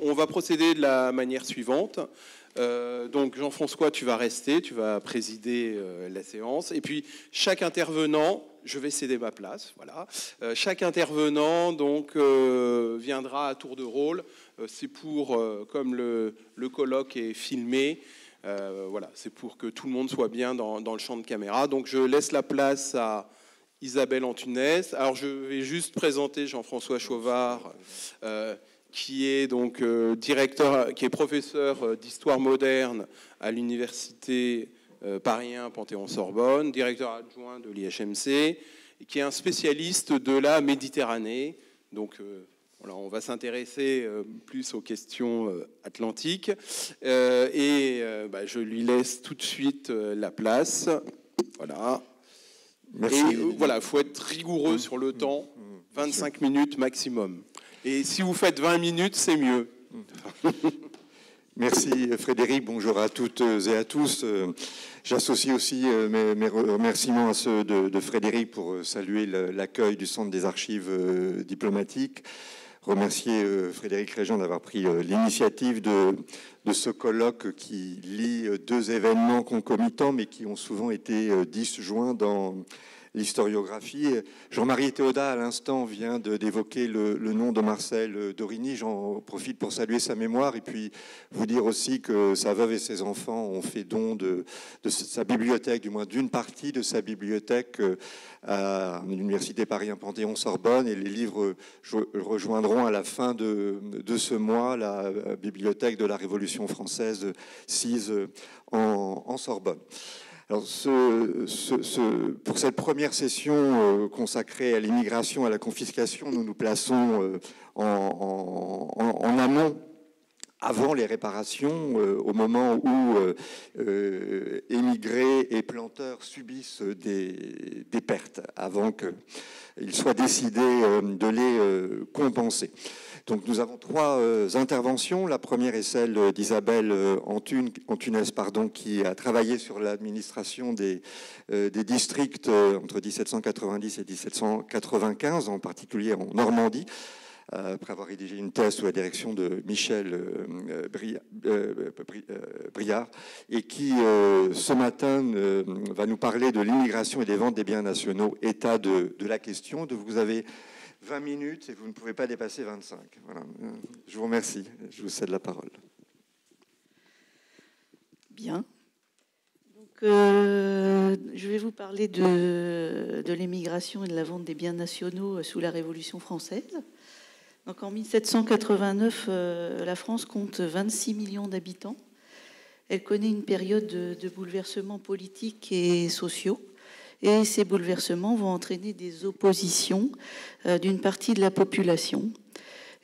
On va procéder de la manière suivante. Donc Jean-François, tu vas rester, tu vas présider la séance. Et puis chaque intervenant, je vais céder ma place, voilà. Chaque intervenant donc viendra à tour de rôle. C'est pour, comme le colloque est filmé, voilà, c'est pour que tout le monde soit bien dans le champ de caméra. Donc je laisse la place à Isabelle Antunès. Alors je vais juste présenter Jean-François Chauvard, qui est donc directeur, qui est professeur d'histoire moderne à l'université Paris 1 Panthéon-Sorbonne, directeur adjoint de l'IHMC, qui est un spécialiste de la Méditerranée. Donc voilà, on va s'intéresser plus aux questions atlantiques. Je lui laisse tout de suite la place. Voilà. Merci. Et voilà, faut être rigoureux sur le temps, 25 minutes maximum. Et si vous faites 20 minutes, c'est mieux. Merci Frédéric, bonjour à toutes et à tous. J'associe aussi mes remerciements à ceux de Frédéric pour saluer l'accueil du Centre des archives diplomatiques. Remercier Frédéric Régent d'avoir pris l'initiative de ce colloque qui lie deux événements concomitants mais qui ont souvent été disjoints dans l'historiographie. Jean-Marie Théodat, à l'instant, vient d'évoquer le nom de Marcel Dorigny. J'en profite pour saluer sa mémoire et puis vous dire aussi que sa veuve et ses enfants ont fait don de sa bibliothèque, du moins d'une partie de sa bibliothèque à l'Université Paris 1 Panthéon-Sorbonne, et les livres rejoindront à la fin de ce mois la bibliothèque de la Révolution française sise en Sorbonne. Alors pour cette première session consacrée à l'immigration, à la confiscation, nous nous plaçons en amont, avant les réparations, au moment où émigrés et planteurs subissent des pertes, avant qu'il soit décidé de les compenser. Donc nous avons trois interventions. La première est celle d'Isabelle Antunès, qui a travaillé sur l'administration des districts entre 1790 et 1795, en particulier en Normandie, après avoir rédigé une thèse sous la direction de Michel Briard, et qui, ce matin, va nous parler de l'immigration et des ventes des biens nationaux, état de la question. Vous avez 20 minutes et vous ne pouvez pas dépasser 25. Voilà. Je vous remercie. Je vous cède la parole. Bien. Donc, je vais vous parler de l'émigration et de la vente des biens nationaux sous la Révolution française. Donc, en 1789, la France compte 26 millions d'habitants. Elle connaît une période de bouleversements politiques et sociaux. Et ces bouleversements vont entraîner des oppositions d'une partie de la population.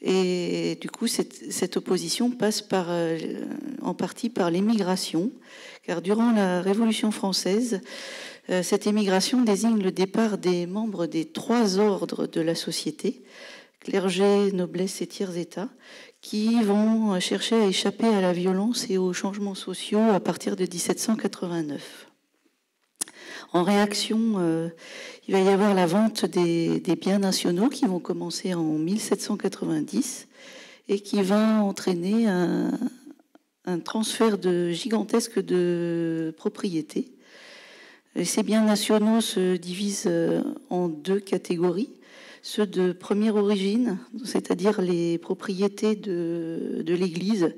Et du coup, cette opposition passe en partie par l'émigration, car durant la Révolution française, cette émigration désigne le départ des membres des trois ordres de la société, clergé, noblesse et tiers-état, qui vont chercher à échapper à la violence et aux changements sociaux à partir de 1789. En réaction, il va y avoir la vente des biens nationaux qui vont commencer en 1790 et qui va entraîner un transfert gigantesque de propriétés. Et ces biens nationaux se divisent en deux catégories. Ceux de première origine, c'est-à-dire les propriétés de l'Église,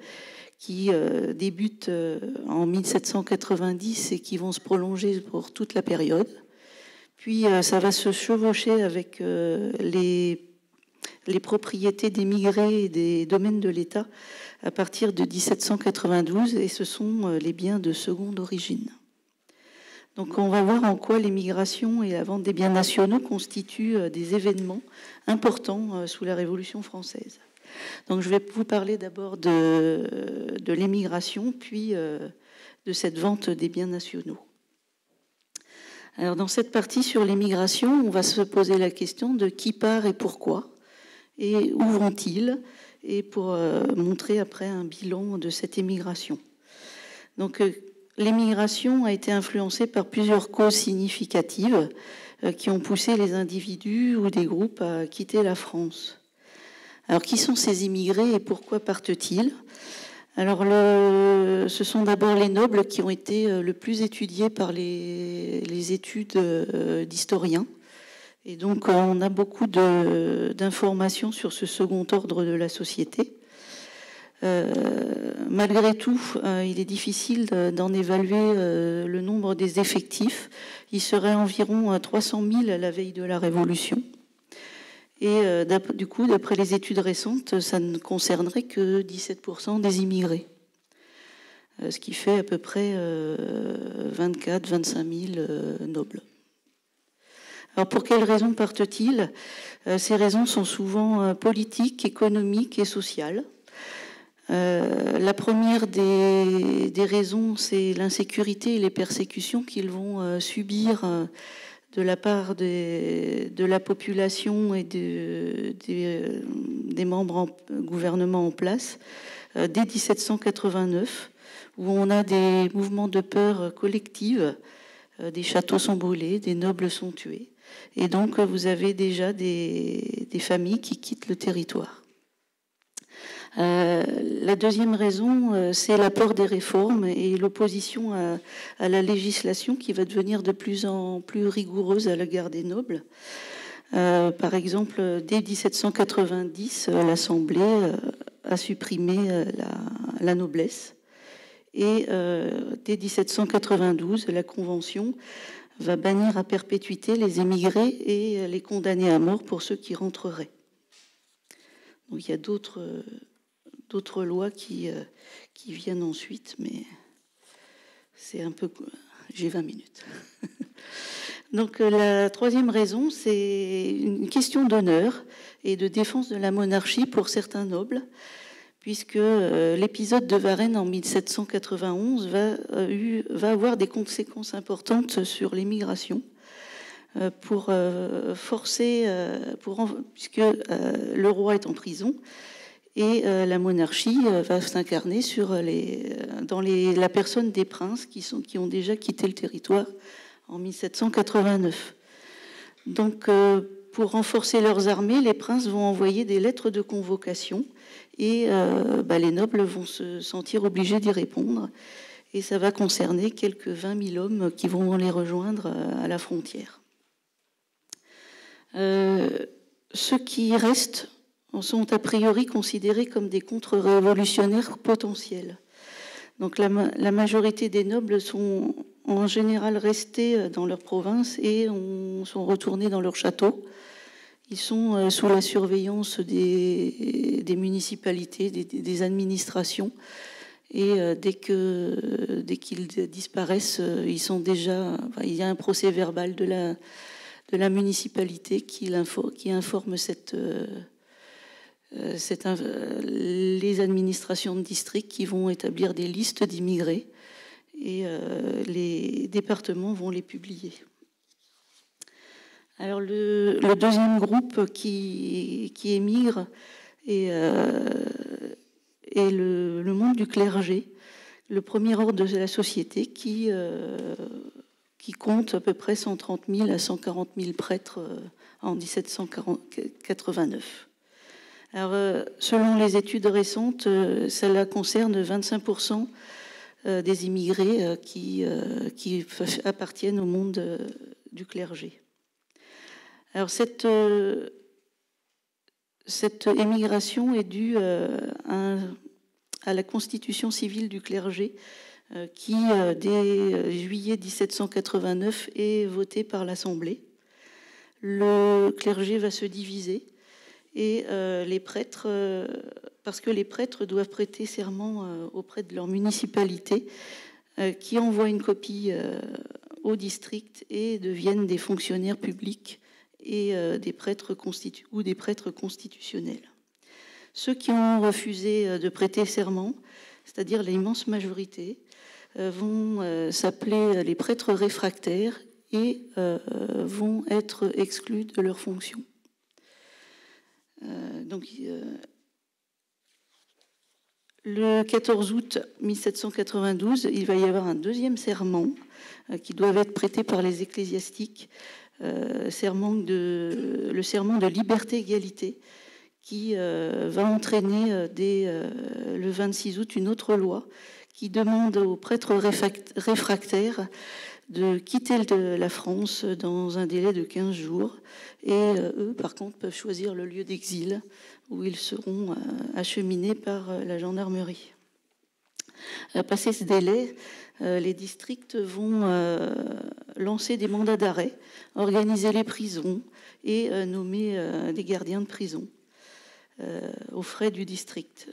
qui débutent en 1790 et qui vont se prolonger pour toute la période. Puis ça va se chevaucher avec les propriétés d'émigrés et des domaines de l'État à partir de 1792, et ce sont les biens de seconde origine. Donc on va voir en quoi l'émigration et la vente des biens nationaux constituent des événements importants sous la Révolution française. Donc je vais vous parler d'abord de l'émigration, puis de cette vente des biens nationaux. Alors dans cette partie sur l'émigration, on va se poser la question de qui part et pourquoi, et où vont-ils, et pour montrer après un bilan de cette émigration. Donc l'émigration a été influencée par plusieurs causes significatives qui ont poussé les individus ou des groupes à quitter la France. Alors, qui sont ces immigrés et pourquoi partent-ils? Alors, ce sont d'abord les nobles qui ont été le plus étudiés par les études d'historiens. Et donc, on a beaucoup d'informations sur ce second ordre de la société. Malgré tout, il est difficile d'en évaluer le nombre des effectifs. Il serait environ 300 000 à la veille de la Révolution. Et du coup, d'après les études récentes, ça ne concernerait que 17% des immigrés. Ce qui fait à peu près 24-25 000 nobles. Alors pour quelles raisons partent-ils? Ces raisons sont souvent politiques, économiques et sociales. La première des raisons, c'est l'insécurité et les persécutions qu'ils vont subir de la part de la population et des membres gouvernement en place dès 1789, où on a des mouvements de peur collective, des châteaux sont brûlés, des nobles sont tués, et donc vous avez déjà des familles qui quittent le territoire. La deuxième raison, c'est la peur des réformes et l'opposition à la législation qui va devenir de plus en plus rigoureuse à l'égard des nobles. Par exemple, dès 1790, l'Assemblée a supprimé la noblesse. Et dès 1792, la Convention va bannir à perpétuité les émigrés et les condamner à mort pour ceux qui rentreraient. Donc il y a d'autres lois qui viennent ensuite, mais c'est un peu... J'ai 20 minutes. Donc la troisième raison, c'est une question d'honneur et de défense de la monarchie pour certains nobles, puisque l'épisode de Varennes en 1791 va avoir des conséquences importantes sur l'émigration, pour forcer, puisque le roi est en prison, et la monarchie va s'incarner dans la personne des princes qui ont déjà quitté le territoire en 1789. Donc, pour renforcer leurs armées, les princes vont envoyer des lettres de convocation et les nobles vont se sentir obligés d'y répondre. Et ça va concerner quelques 20 000 hommes qui vont les rejoindre à la frontière. Ceux qui restent sont a priori considérés comme des contre-révolutionnaires potentiels. Donc la majorité des nobles sont en général restés dans leur province et sont retournés dans leur château. Ils sont sous la surveillance des municipalités, des administrations. Et dès qu'ils disparaissent, ils sont déjà... il y a un procès verbal de la municipalité qui informe les administrations de district qui vont établir des listes d'immigrés et les départements vont les publier. Alors le deuxième groupe qui émigre est le monde du clergé, le premier ordre de la société qui compte à peu près 130 000 à 140 000 prêtres en 1789. Alors, selon les études récentes, cela concerne 25% des immigrés qui appartiennent au monde du clergé. Alors, cette émigration est due à la constitution civile du clergé qui, dès juillet 1789, est votée par l'Assemblée. Le clergé va se diviser. Et les prêtres, parce que les prêtres doivent prêter serment auprès de leur municipalité, qui envoie une copie au district et deviennent des fonctionnaires publics et des prêtres constitutionnels. Ceux qui ont refusé de prêter serment, c'est-à-dire l'immense majorité, vont s'appeler les prêtres réfractaires et vont être exclus de leurs fonctions. Le 14 août 1792, il va y avoir un deuxième serment qui doit être prêté par les ecclésiastiques, le serment de liberté-égalité, qui va entraîner dès le 26 août une autre loi qui demande aux prêtres réfractaires de quitter la France dans un délai de 15 jours. Et eux, par contre, peuvent choisir le lieu d'exil où ils seront acheminés par la gendarmerie. Passé ce délai, les districts vont lancer des mandats d'arrêt, organiser les prisons et nommer des gardiens de prison aux frais du district.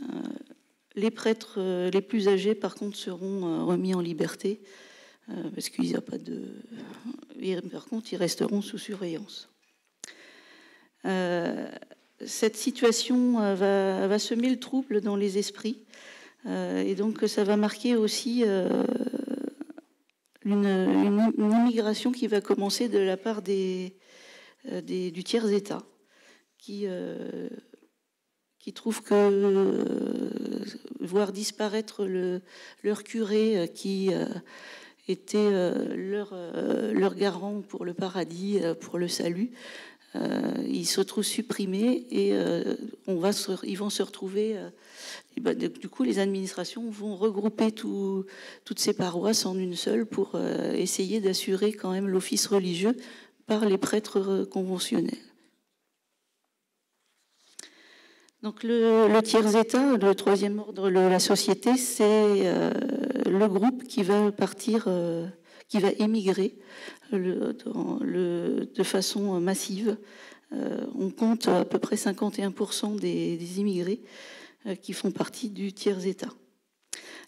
Les prêtres les plus âgés, par contre, seront remis en liberté parce qu'il n'y a pas de... Par contre, ils resteront sous surveillance. Cette situation va semer le trouble dans les esprits et donc ça va marquer aussi une immigration qui va commencer de la part du tiers-État qui trouvent que voir disparaître leur curé qui était leur garant pour le paradis, pour le salut, ils se retrouvent supprimés et ils vont se retrouver. Du coup, les administrations vont regrouper toutes ces paroisses en une seule pour essayer d'assurer quand même l'office religieux par les prêtres conventionnels. Donc le tiers-État, le troisième ordre de la société, c'est le groupe qui va partir, qui va émigrer de façon massive. On compte à peu près 51% des immigrés qui font partie du tiers-État.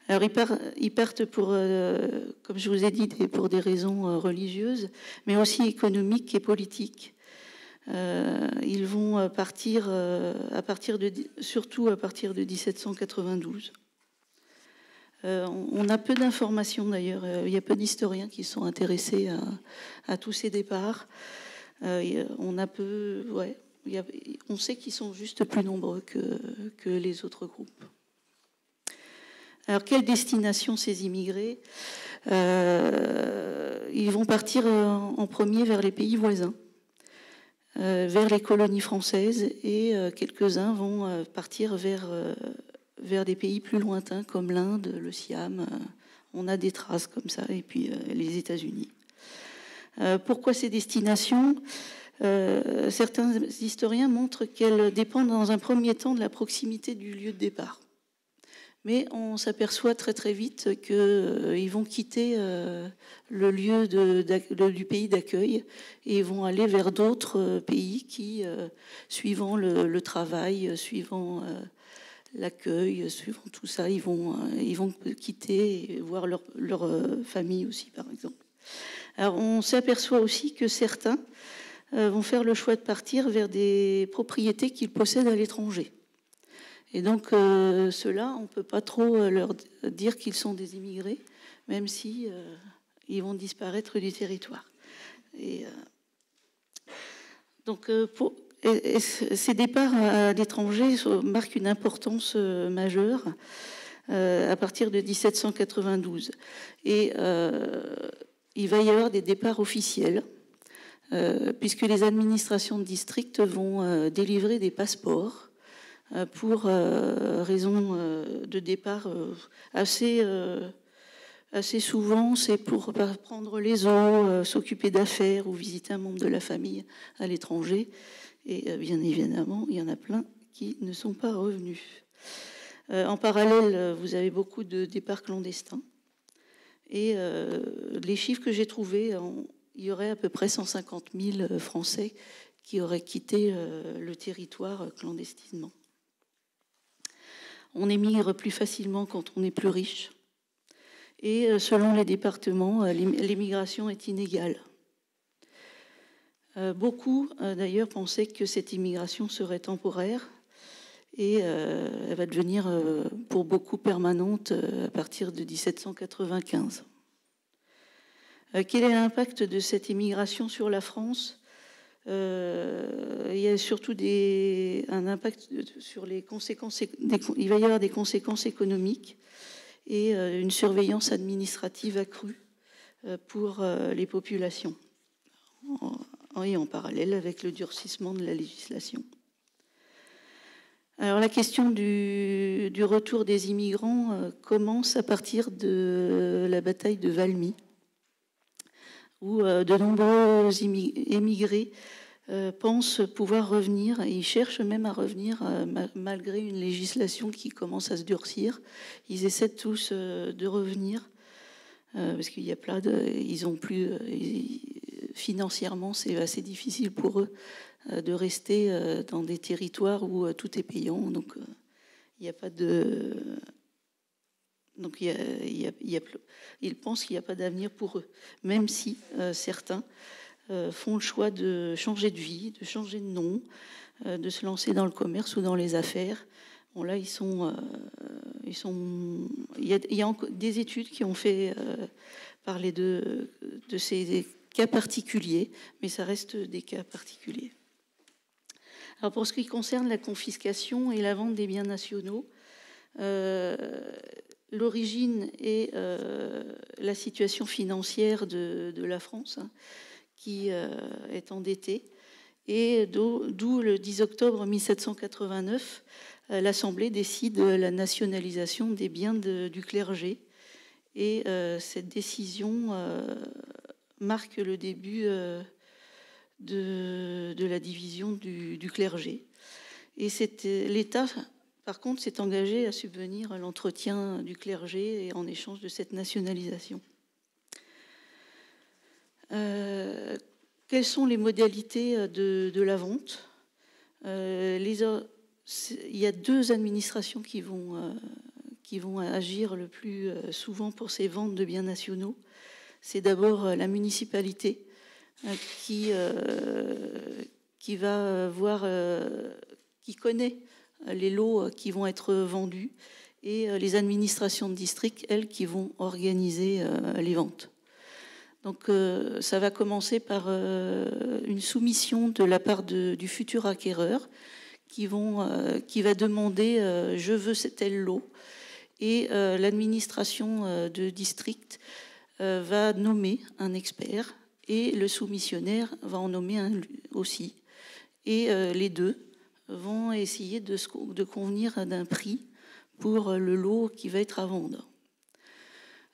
Alors ils partent pour, comme je vous ai dit, pour des raisons religieuses, mais aussi économiques et politiques. Ils vont partir surtout à partir de 1792. On a peu d'informations d'ailleurs, il y a peu d'historiens qui sont intéressés à tous ces départs. On sait qu'ils sont juste plus nombreux que les autres groupes. Alors, quelle destination ces immigrés ? Ils vont partir en premier vers les pays voisins, vers les colonies françaises, et quelques-uns vont partir vers des pays plus lointains comme l'Inde, le Siam. On a des traces comme ça, et puis les États-Unis. Pourquoi ces destinations ? Certains historiens montrent qu'elles dépendent dans un premier temps de la proximité du lieu de départ. Mais on s'aperçoit très très vite qu'ils vont quitter le lieu du pays d'accueil et vont aller vers d'autres pays qui, suivant le travail, suivant l'accueil, suivant tout ça, ils vont quitter et voir leur famille aussi, par exemple. Alors on s'aperçoit aussi que certains vont faire le choix de partir vers des propriétés qu'ils possèdent à l'étranger. Et donc ceux-là, on ne peut pas trop leur dire qu'ils sont des immigrés, même si ils vont disparaître du territoire. Donc ces départs à l'étranger marquent une importance majeure à partir de 1792. Et il va y avoir des départs officiels, puisque les administrations de district vont délivrer des passeports pour raison de départ assez souvent, c'est pour prendre les eaux, s'occuper d'affaires ou visiter un membre de la famille à l'étranger. Et bien évidemment, il y en a plein qui ne sont pas revenus. En parallèle, vous avez beaucoup de départs clandestins. Et les chiffres que j'ai trouvés, il y aurait à peu près 150 000 Français qui auraient quitté le territoire clandestinement. On émigre plus facilement quand on est plus riche. Et selon les départements, l'immigration est inégale. Beaucoup, d'ailleurs, pensaient que cette immigration serait temporaire et elle va devenir, pour beaucoup, permanente à partir de 1795. Quel est l'impact de cette immigration sur la France ? Il y a surtout un impact sur les conséquences. Il va y avoir des conséquences économiques et une surveillance administrative accrue pour les populations, et en parallèle avec le durcissement de la législation. Alors la question du retour des immigrants commence à partir de la bataille de Valmy, où de nombreux émigrés pensent pouvoir revenir, et ils cherchent même à revenir malgré une législation qui commence à se durcir. Ils essaient tous de revenir parce qu'il y a plein de, ils ont plus financièrement, c'est assez difficile pour eux de rester dans des territoires où tout est payant. Donc il n'y a pas de, donc ils pensent qu'il n'y a pas d'avenir pour eux, même si certains font le choix de changer de vie, de changer de nom, de se lancer dans le commerce ou dans les affaires. Bon, là, il y a des études qui ont fait parler de ces cas particuliers, mais ça reste des cas particuliers. Alors, pour ce qui concerne la confiscation et la vente des biens nationaux, l'origine est la situation financière de la France, hein, qui est endettée, et d'où le 10 octobre 1789, l'Assemblée décide la nationalisation des biens du clergé. Et cette décision marque le début de la division du clergé. Et l'État, par contre, s'est engagé à subvenir à l'entretien du clergé en échange de cette nationalisation. Quelles sont les modalités de la vente? Il y a deux administrations qui vont agir le plus souvent pour ces ventes de biens nationaux. C'est d'abord la municipalité qui va qui connaît les lots qui vont être vendus, et les administrations de district, elles, qui vont organiser les ventes. Donc ça va commencer par une soumission de la part du futur acquéreur qui va demander je veux tel lot, et l'administration de district va nommer un expert, et le soumissionnaire va en nommer un aussi, et les deux vont essayer de convenir d'un prix pour le lot qui va être à vendre.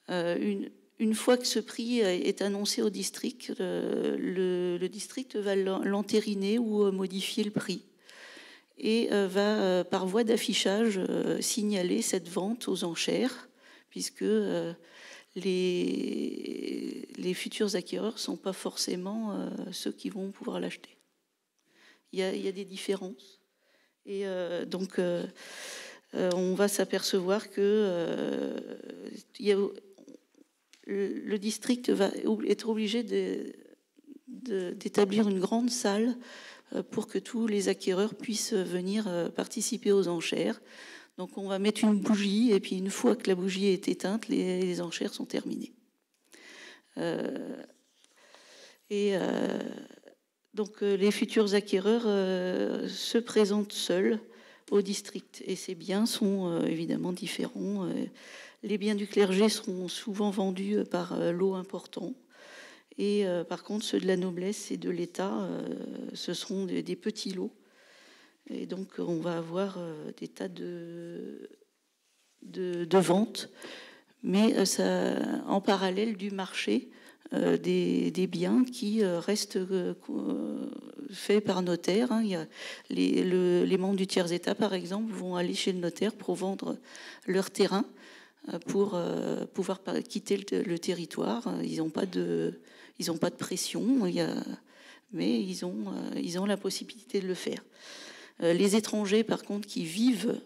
Une fois que ce prix est annoncé au district, le district va l'entériner ou modifier le prix, et va, par voie d'affichage, signaler cette vente aux enchères, puisque les futurs acquéreurs ne sont pas forcément ceux qui vont pouvoir l'acheter. Il y a des différences. Et donc, on va s'apercevoir que le district va être obligé d'établir une grande salle pour que tous les acquéreurs puissent venir participer aux enchères. Donc on va mettre une bougie, et puis une fois que la bougie est éteinte, les enchères sont terminées. Donc les futurs acquéreurs se présentent seuls au district, et ces biens sont évidemment différents. Les biens du clergé seront souvent vendus par lot important, et par contre ceux de la noblesse et de l'État, ce seront des petits lots. Et donc on va avoir des tas de ventes, mais en parallèle du marché des biens qui restent faits par notaire. Il y a les membres du tiers-état, par exemple, vont aller chez le notaire pour vendre leur terrain, pour pouvoir quitter le territoire. Ils n'ont pas de pression, mais ils ont la possibilité de le faire. Les étrangers, par contre, qui vivent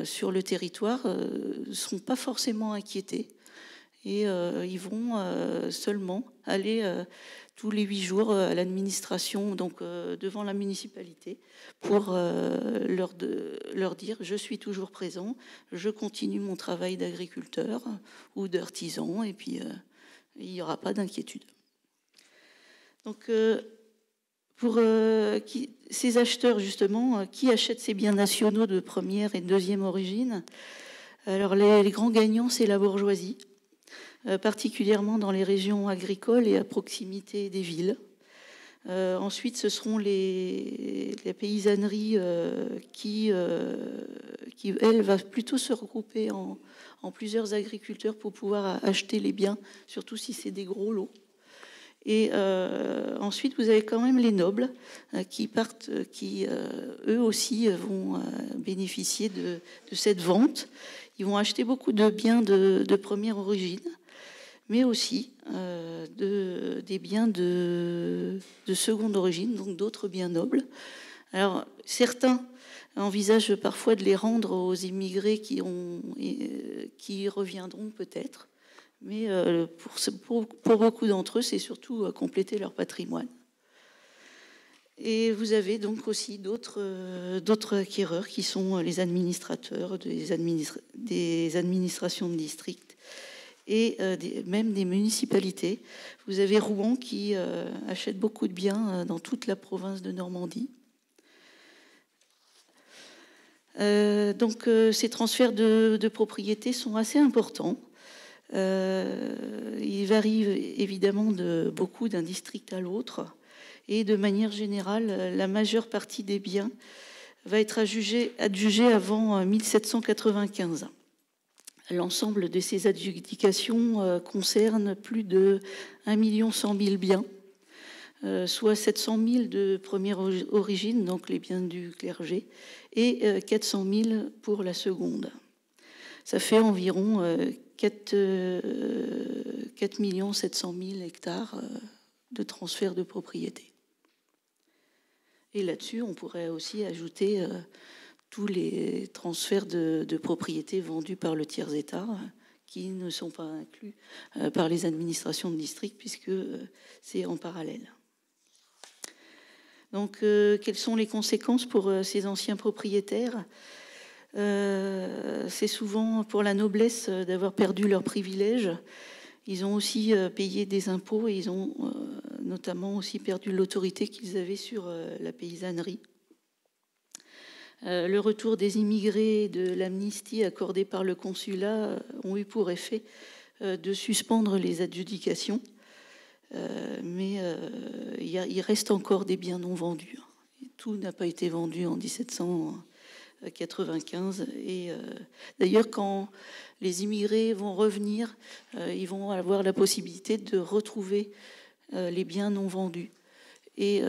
sur le territoire ne seront pas forcément inquiétés, et ils vont seulement aller tous les 8 jours à l'administration, donc devant la municipalité, pour leur dire je suis toujours présent, je continue mon travail d'agriculteur ou d'artisan, et puis il n'y aura pas d'inquiétude. Donc pour ces acheteurs, justement, qui achètent ces biens nationaux de première et de deuxième origine, alors les grands gagnants, c'est la bourgeoisie, particulièrement dans les régions agricoles et à proximité des villes. Ensuite, ce seront les paysanneries qui, elle, va plutôt se regrouper en plusieurs agriculteurs pour pouvoir acheter les biens, surtout si c'est des gros lots. Et ensuite, vous avez quand même les nobles qui eux aussi vont bénéficier de cette vente. Ils vont acheter beaucoup de biens de première origine, mais aussi des biens de seconde origine, donc d'autres biens nobles. Alors, certains envisagent parfois de les rendre aux immigrés qui reviendront peut-être, mais pour beaucoup d'entre eux, c'est surtout compléter leur patrimoine. Et vous avez donc aussi d'autres acquéreurs qui sont les administrateurs des administrations de district et même des municipalités. Vous avez Rouen qui achète beaucoup de biens dans toute la province de Normandie. Donc ces transferts de propriété sont assez importants. Il varie évidemment beaucoup d'un district à l'autre. Et de manière générale, la majeure partie des biens va être adjugée avant 1795. L'ensemble de ces adjudications concerne plus de 1 100 000 biens, soit 700 000 de première origine, donc les biens du clergé, et 400 000 pour la seconde. Ça fait environ 4 700 000 hectares de transfert de propriété. Et là-dessus, on pourrait aussi ajouter tous les transferts de propriété vendus par le tiers-État qui ne sont pas inclus par les administrations de district puisque c'est en parallèle. Donc, quelles sont les conséquences pour ces anciens propriétaires ? C'est souvent pour la noblesse d'avoir perdu leurs privilèges. Ils ont aussi payé des impôts et ils ont notamment aussi perdu l'autorité qu'ils avaient sur la paysannerie. Le retour des immigrés de l'amnistie accordée par le consulat ont eu pour effet de suspendre les adjudications, mais il reste encore des biens non vendus. Tout n'a pas été vendu en 1795. Et d'ailleurs, quand les immigrés vont revenir, ils vont avoir la possibilité de retrouver les biens non vendus. Et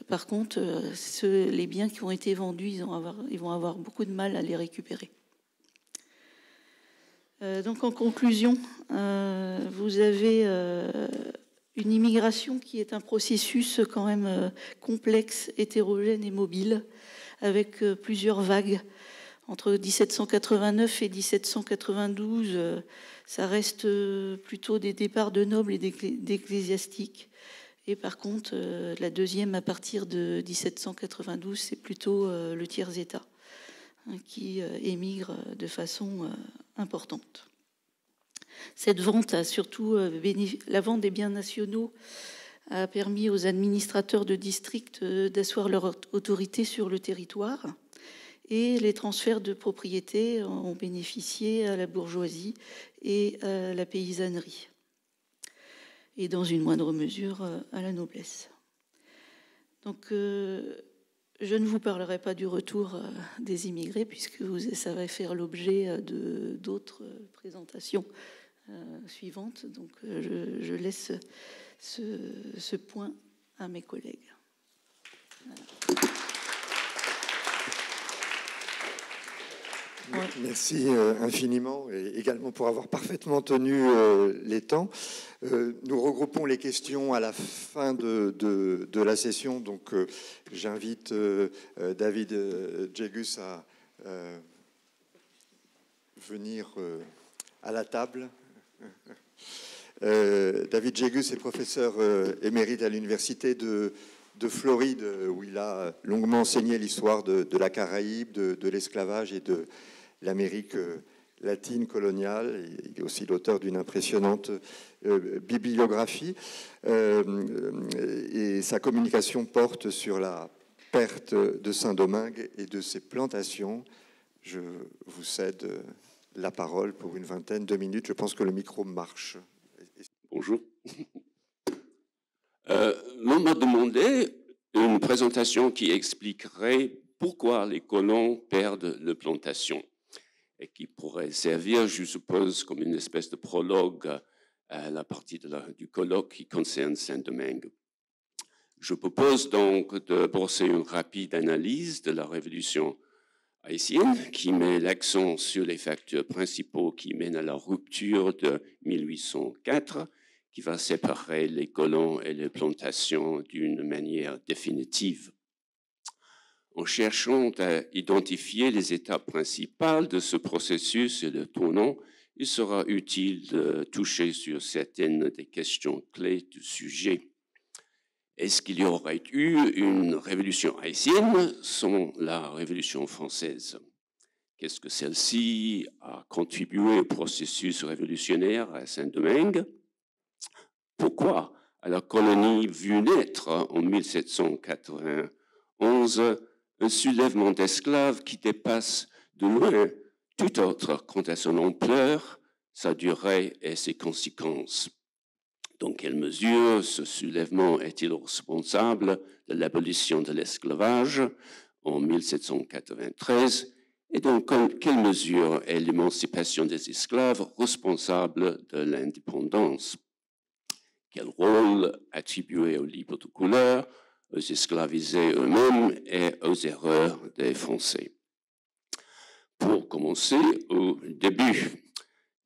par contre, les biens qui ont été vendus, ils vont avoir beaucoup de mal à les récupérer. Donc en conclusion, vous avez une immigration qui est un processus quand même complexe, hétérogène et mobile, avec plusieurs vagues. Entre 1789 et 1792, ça reste plutôt des départs de nobles et d'ecclésiastiques. Et par contre, la deuxième, à partir de 1792, c'est plutôt le tiers-État qui émigre de façon importante. Cette vente a surtout la vente des biens nationaux a permis aux administrateurs de district d'asseoir leur autorité sur le territoire. Et les transferts de propriété ont bénéficié à la bourgeoisie et à la paysannerie. Et dans une moindre mesure à la noblesse. Donc, je ne vous parlerai pas du retour des immigrés, puisque ça va faire l'objet d'autres présentations suivantes. Donc, je laisse ce point à mes collègues. Voilà. Merci infiniment et également pour avoir parfaitement tenu les temps. Nous regroupons les questions à la fin de la session. Donc, j'invite David Djegus à venir à la table. David Djegus est professeur émérite à l'université de Floride, où il a longuement enseigné l'histoire de la Caraïbe, de l'esclavage et de l'Amérique latine coloniale. Il est aussi l'auteur d'une impressionnante bibliographie. Et sa communication porte sur la perte de Saint-Domingue et de ses plantations. Je vous cède la parole pour une vingtaine de minutes. Je pense que le micro marche. Bonjour. L'on m'a demandé une présentation qui expliquerait pourquoi les colons perdent les plantations et qui pourrait servir, je suppose, comme une espèce de prologue à la partie du colloque qui concerne Saint-Domingue. Je propose donc de brosser une rapide analyse de la révolution haïtienne qui met l'accent sur les facteurs principaux qui mènent à la rupture de 1804, qui va séparer les colons et les plantations d'une manière définitive. En cherchant à identifier les étapes principales de ce processus et le tournant, il sera utile de toucher sur certaines des questions clés du sujet. Est-ce qu'il y aurait eu une révolution haïtienne sans la Révolution française? Qu'est-ce que celle-ci a contribué au processus révolutionnaire à Saint-Domingue? Pourquoi a la colonie vu naître en 1791 un soulèvement d'esclaves qui dépasse de loin tout autre quant à son ampleur, sa durée et ses conséquences? Dans quelle mesure ce soulèvement est-il responsable de l'abolition de l'esclavage en 1793 et dans quelle mesure est l'émancipation des esclaves responsable de l'indépendance? Quel rôle attribué aux libres de couleur, aux esclavisés eux-mêmes et aux erreurs des Français? Pour commencer au début,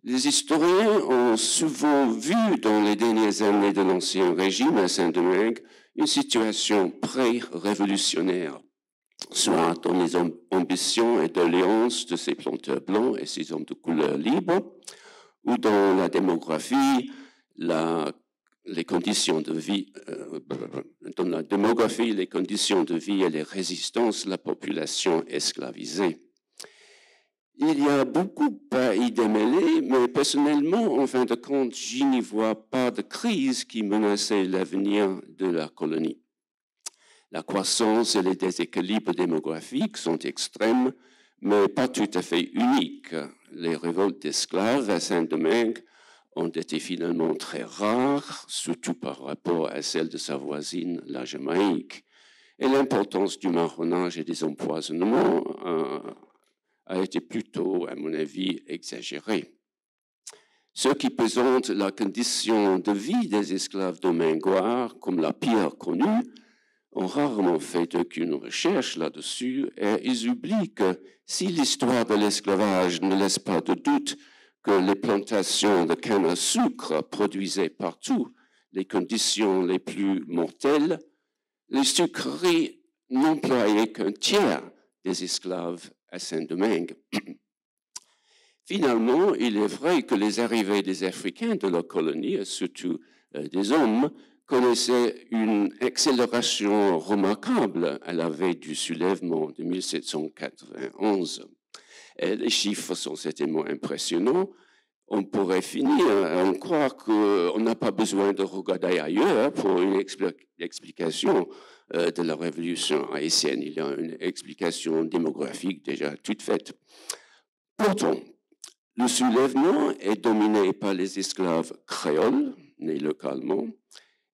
les historiens ont souvent vu dans les dernières années de l'Ancien Régime à Saint-Domingue une situation pré-révolutionnaire, soit dans les ambitions et doléances de ces planteurs blancs et ces hommes de couleur libres, ou dans la démographie, les conditions de vie, dans la démographie, les conditions de vie et les résistances de la population esclavisée. Il y a beaucoup à y démêler, mais personnellement, en fin de compte, je n'y vois pas de crise qui menaçait l'avenir de la colonie. La croissance et les déséquilibres démographiques sont extrêmes, mais pas tout à fait uniques. Les révoltes d'esclaves à Saint-Domingue ont été finalement très rares, surtout par rapport à celles de sa voisine, la Jamaïque. Et l'importance du marronnage et des empoisonnements a été plutôt, à mon avis, exagérée. Ceux qui présentent la condition de vie des esclaves domingois comme la pire connue ont rarement fait aucune recherche là-dessus et ils oublient que si l'histoire de l'esclavage ne laisse pas de doute que les plantations de canne à sucre produisaient partout les conditions les plus mortelles, les sucreries n'employaient qu'un tiers des esclaves à Saint-Domingue. Finalement, il est vrai que les arrivées des Africains de la colonie, et surtout des hommes, connaissaient une accélération remarquable à la veille du soulèvement de 1791. Et les chiffres sont certainement impressionnants. On pourrait finir à en croire qu'on n'a pas besoin de regarder ailleurs pour une explication de la révolution haïtienne. Il y a une explication démographique déjà toute faite. Pourtant, le soulèvement est dominé par les esclaves créoles, nés localement,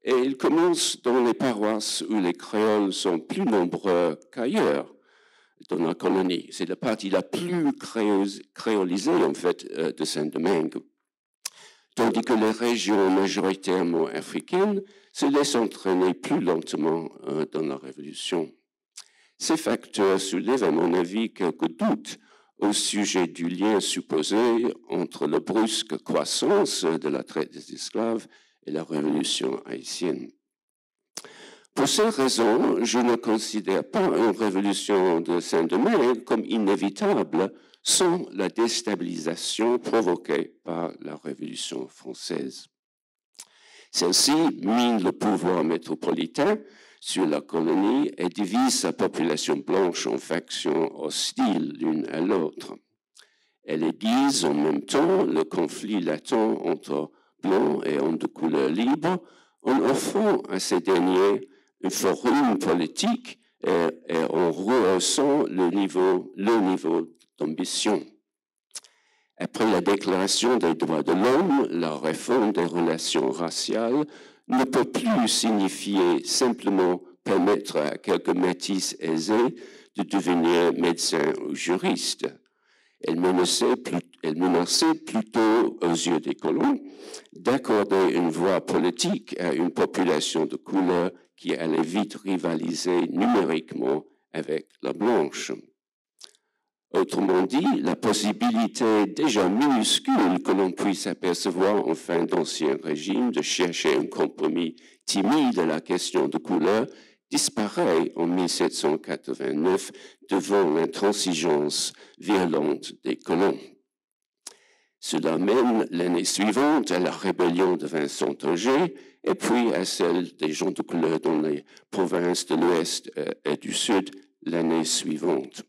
et il commence dans les paroisses où les créoles sont plus nombreux qu'ailleurs dans la colonie. C'est la partie la plus créolisée, en fait, de Saint-Domingue. Tandis que les régions majoritairement africaines se laissent entraîner plus lentement dans la Révolution. Ces facteurs soulèvent, à mon avis, quelques doutes au sujet du lien supposé entre la brusque croissance de la traite des esclaves et la Révolution haïtienne. Pour ces raisons, je ne considère pas une révolution de Saint-Domingue comme inévitable sans la déstabilisation provoquée par la Révolution française. Celle-ci mine le pouvoir métropolitain sur la colonie et divise sa population blanche en factions hostiles l'une à l'autre. Elle aiguise en même temps le conflit latent entre blancs et hommes de couleur libre en offrant à ces derniers un forum politique et en rehaussant le niveau d'ambition. Après la Déclaration des droits de l'homme, la réforme des relations raciales ne peut plus signifier simplement permettre à quelques métis aisés de devenir médecins ou juristes. Elle menaçait plutôt, aux yeux des colons, d'accorder une voie politique à une population de couleur qui allait vite rivaliser numériquement avec la blanche. Autrement dit, la possibilité déjà minuscule que l'on puisse apercevoir en fin d'Ancien Régime de chercher un compromis timide à la question de couleur disparaît en 1789 devant l'intransigeance violente des colons. Cela mène l'année suivante à la rébellion de Vincent Auger et puis à celle des gens de couleur dans les provinces de l'Ouest et du Sud l'année suivante.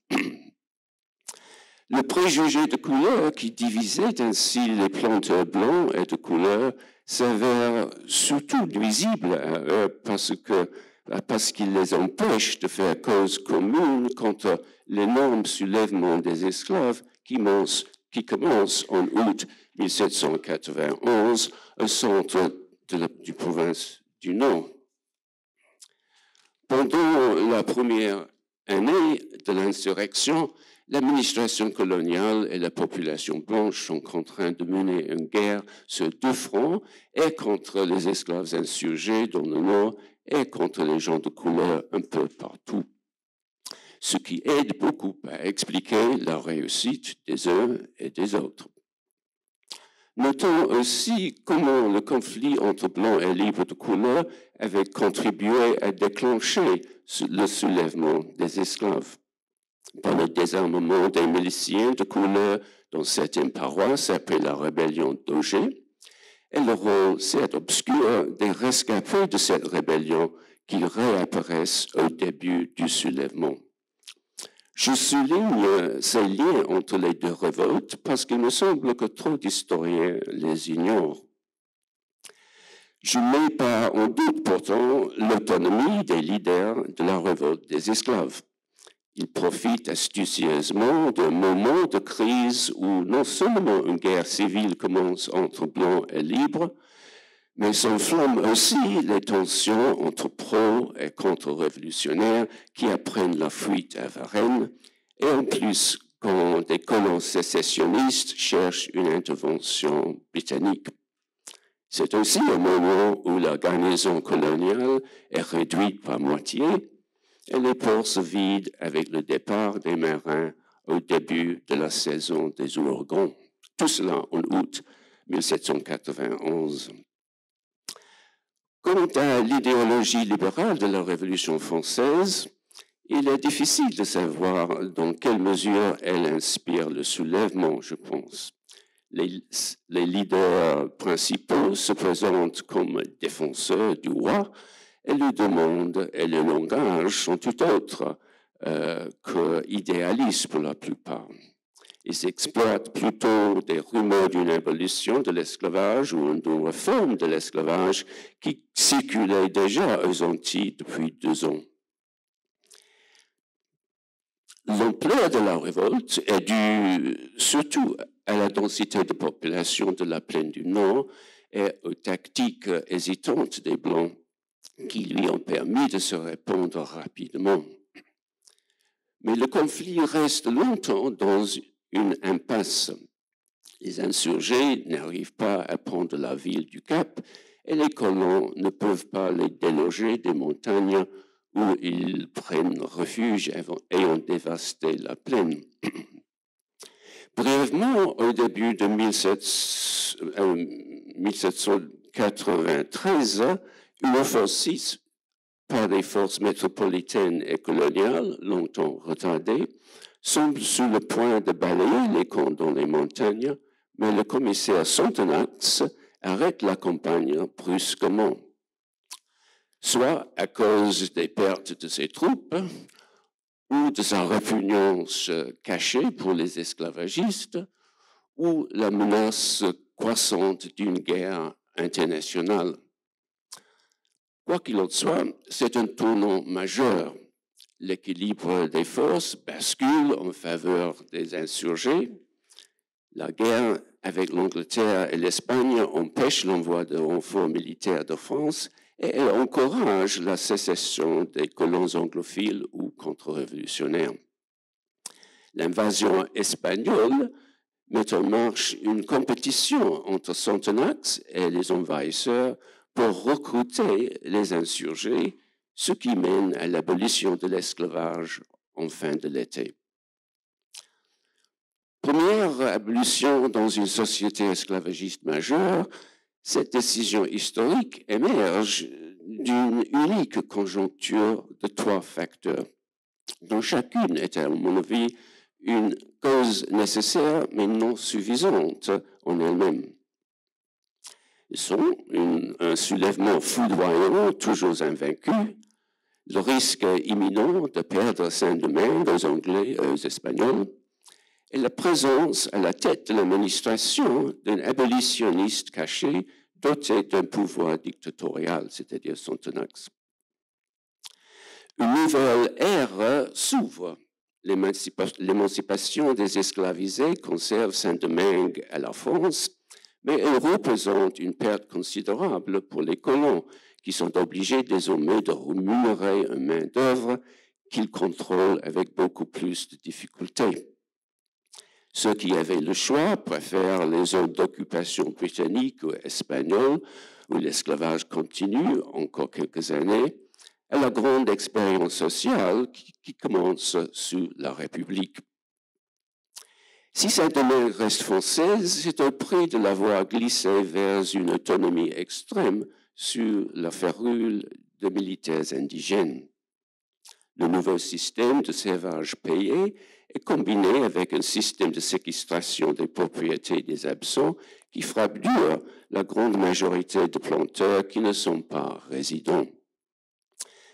Le préjugé de couleur qui divisait ainsi les planteurs blancs et de couleur s'avère surtout nuisible à eux parce qu'il les empêche de faire cause commune contre l'énorme soulèvement des esclaves qui commence en août 1791 au centre du province du Nord. Pendant la première année de l'insurrection, l'administration coloniale et la population blanche sont contraints de mener une guerre sur deux fronts, et contre les esclaves insurgés dans le Nord et contre les gens de couleur un peu partout. Ce qui aide beaucoup à expliquer la réussite des uns et des autres. Notons aussi comment le conflit entre blancs et libres de couleur avait contribué à déclencher le soulèvement des esclaves. Par le désarmement des miliciens de couleur dans certaines paroisses après la rébellion d'Auger, et le rôle, certes obscur, des rescapés de cette rébellion qui réapparaissent au début du soulèvement. Je souligne ces liens entre les deux révoltes parce qu'il me semble que trop d'historiens les ignorent. Je ne mets pas en doute pourtant l'autonomie des leaders de la révolte des esclaves. Ils profitent astucieusement d'un moment de crise où non seulement une guerre civile commence entre blancs et libres, mais s'enflamment aussi les tensions entre pro- et contre-révolutionnaires qui apprennent la fuite à Varennes, et en plus quand des colons sécessionnistes cherchent une intervention britannique. C'est aussi un moment où la garnison coloniale est réduite par moitié et les ports se vident avec le départ des marins au début de la saison des ouragans. Tout cela en août 1791. Quant à l'idéologie libérale de la Révolution française, il est difficile de savoir dans quelle mesure elle inspire le soulèvement, je pense. Les leaders principaux se présentent comme défenseurs du roi et les demandes et le langage sont tout autres qu'idéalistes pour la plupart. Ils exploitent plutôt des rumeurs d'une abolition de l'esclavage ou d'une réforme de l'esclavage qui circulaient déjà aux Antilles depuis 2 ans. L'ampleur de la révolte est due surtout à la densité de population de la plaine du Nord et aux tactiques hésitantes des Blancs qui lui ont permis de se répandre rapidement. Mais le conflit reste longtemps dans une impasse. Les insurgés n'arrivent pas à prendre la ville du Cap et les colons ne peuvent pas les déloger des montagnes où ils prennent refuge ayant dévasté la plaine. Brièvement, au début de 1793, une offensive par les forces métropolitaines et coloniales, longtemps retardée, semble sur le point de balayer les camps dans les montagnes, mais le commissaire Sontenax arrête la campagne brusquement, soit à cause des pertes de ses troupes ou de sa répugnance cachée pour les esclavagistes ou la menace croissante d'une guerre internationale. Quoi qu'il en soit, c'est un tournant majeur. L'équilibre des forces bascule en faveur des insurgés. La guerre avec l'Angleterre et l'Espagne, empêche l'envoi de renforts militaires de France et elle encourage la sécession des colons anglophiles ou contre-révolutionnaires. L'invasion espagnole met en marche une compétition entre Sonthonax et les envahisseurs pour recruter les insurgés, ce qui mène à l'abolition de l'esclavage en fin de l'été. Première abolition dans une société esclavagiste majeure, cette décision historique émerge d'une unique conjoncture de 3 facteurs, dont chacune est, à mon avis, une cause nécessaire mais non suffisante en elle-même. Ils sont un soulèvement foudroyant, toujours invaincu, le risque imminent de perdre Saint-Domingue aux Anglais et aux Espagnols, et la présence à la tête de l'administration d'un abolitionniste caché doté d'un pouvoir dictatorial, c'est-à-dire Sonthonax. Une nouvelle ère s'ouvre. L'émancipation des esclavisés conserve Saint-Domingue à la France, mais elle représente une perte considérable pour les colons, qui sont obligés désormais de rémunérer une main-d'œuvre qu'ils contrôlent avec beaucoup plus de difficultés. Ceux qui avaient le choix préfèrent les zones d'occupation britannique ou espagnole, où l'esclavage continue encore quelques années, à la grande expérience sociale qui commence sous la République. Si Saint-Domingue reste française, c'est au prix de l'avoir glissé vers une autonomie extrême sur la férule de militaires indigènes. Le nouveau système de servage payé est combiné avec un système de séquestration des propriétés des absents qui frappe dur la grande majorité de planteurs qui ne sont pas résidents.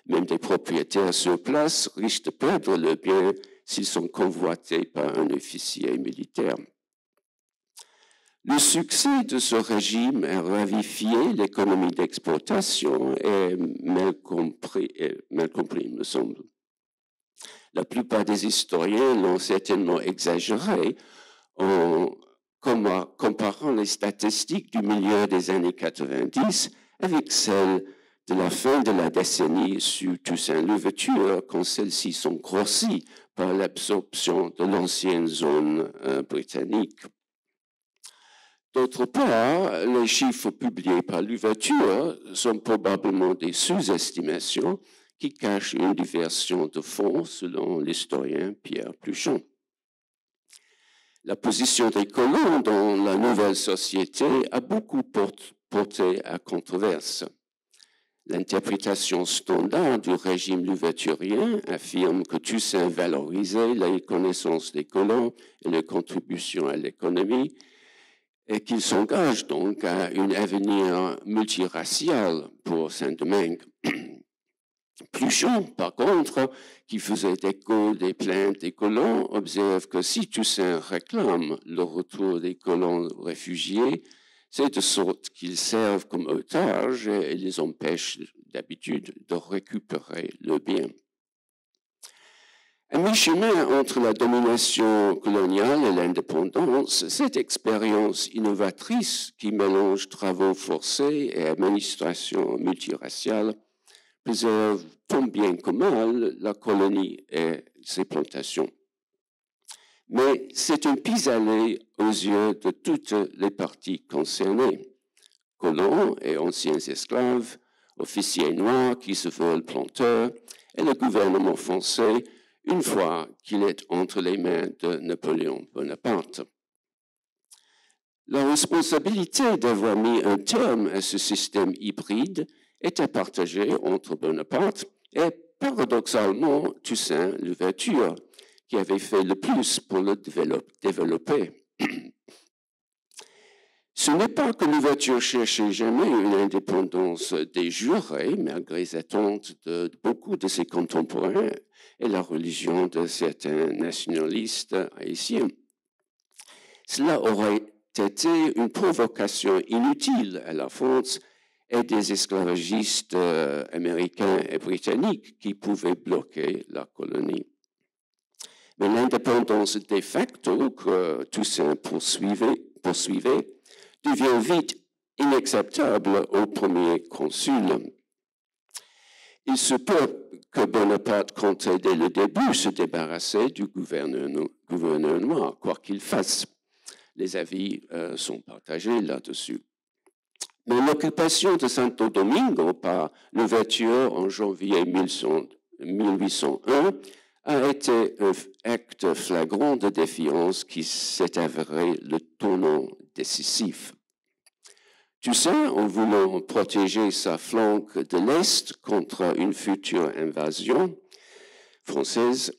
Même des propriétaires sur place risquent de perdre leurs biens s'ils sont convoités par un officier militaire. Le succès de ce régime a ravifié l'économie d'exportation et mal compris, me semble. La plupart des historiens l'ont certainement exagéré en comparant les statistiques du milieu des années 90 avec celles de la fin de la décennie sous Toussaint Louverture, quand celles-ci sont grossies par l'absorption de l'ancienne zone britannique. D'autre part, les chiffres publiés par Louverture sont probablement des sous-estimations qui cachent une diversion de fond, selon l'historien Pierre Pluchon. La position des colons dans la nouvelle société a beaucoup porté à controverse. L'interprétation standard du régime louverturien affirme que Toussaint valorisait les connaissances des colons et les contributions à l'économie et qu'il s'engage donc à un avenir multiracial pour Saint-Domingue. Pluchon, par contre, qui faisait écho des plaintes des colons, observe que si Toussaint réclame le retour des colons réfugiés, c'est de sorte qu'ils servent comme otages et les empêchent d'habitude de récupérer leurs biens. À mi-chemin entre la domination coloniale et l'indépendance, cette expérience innovatrice qui mélange travaux forcés et administration multiraciale préserve tant bien que mal la colonie et ses plantations. Mais c'est un pis-aller aux yeux de toutes les parties concernées, colons et anciens esclaves, officiers noirs qui se veulent planteurs, et le gouvernement français, une fois qu'il est entre les mains de Napoléon Bonaparte. La responsabilité d'avoir mis un terme à ce système hybride était partagée entre Bonaparte et, paradoxalement, Toussaint Louverture, qui avait fait le plus pour le développer. Ce n'est pas que Louverture cherchait jamais une indépendance des jurés, malgré les attentes de beaucoup de ses contemporains et la religion de certains nationalistes haïtiens. Cela aurait été une provocation inutile à la France et des esclavagistes américains et britanniques qui pouvaient bloquer la colonie. Mais l'indépendance de facto que Toussaint poursuivait poursuivait, devient vite inacceptable au premier consul. Il se peut que Bonaparte comptait dès le début se débarrasser du gouverneur noir, quoi qu'il fasse. Les avis sont partagés là-dessus. Mais l'occupation de Santo Domingo par l'ouverture en janvier 1801 a été un acte flagrant de défiance qui s'est avéré le tournant décisif. Toussaint, en voulant protéger sa flanque de l'Est contre une future invasion française,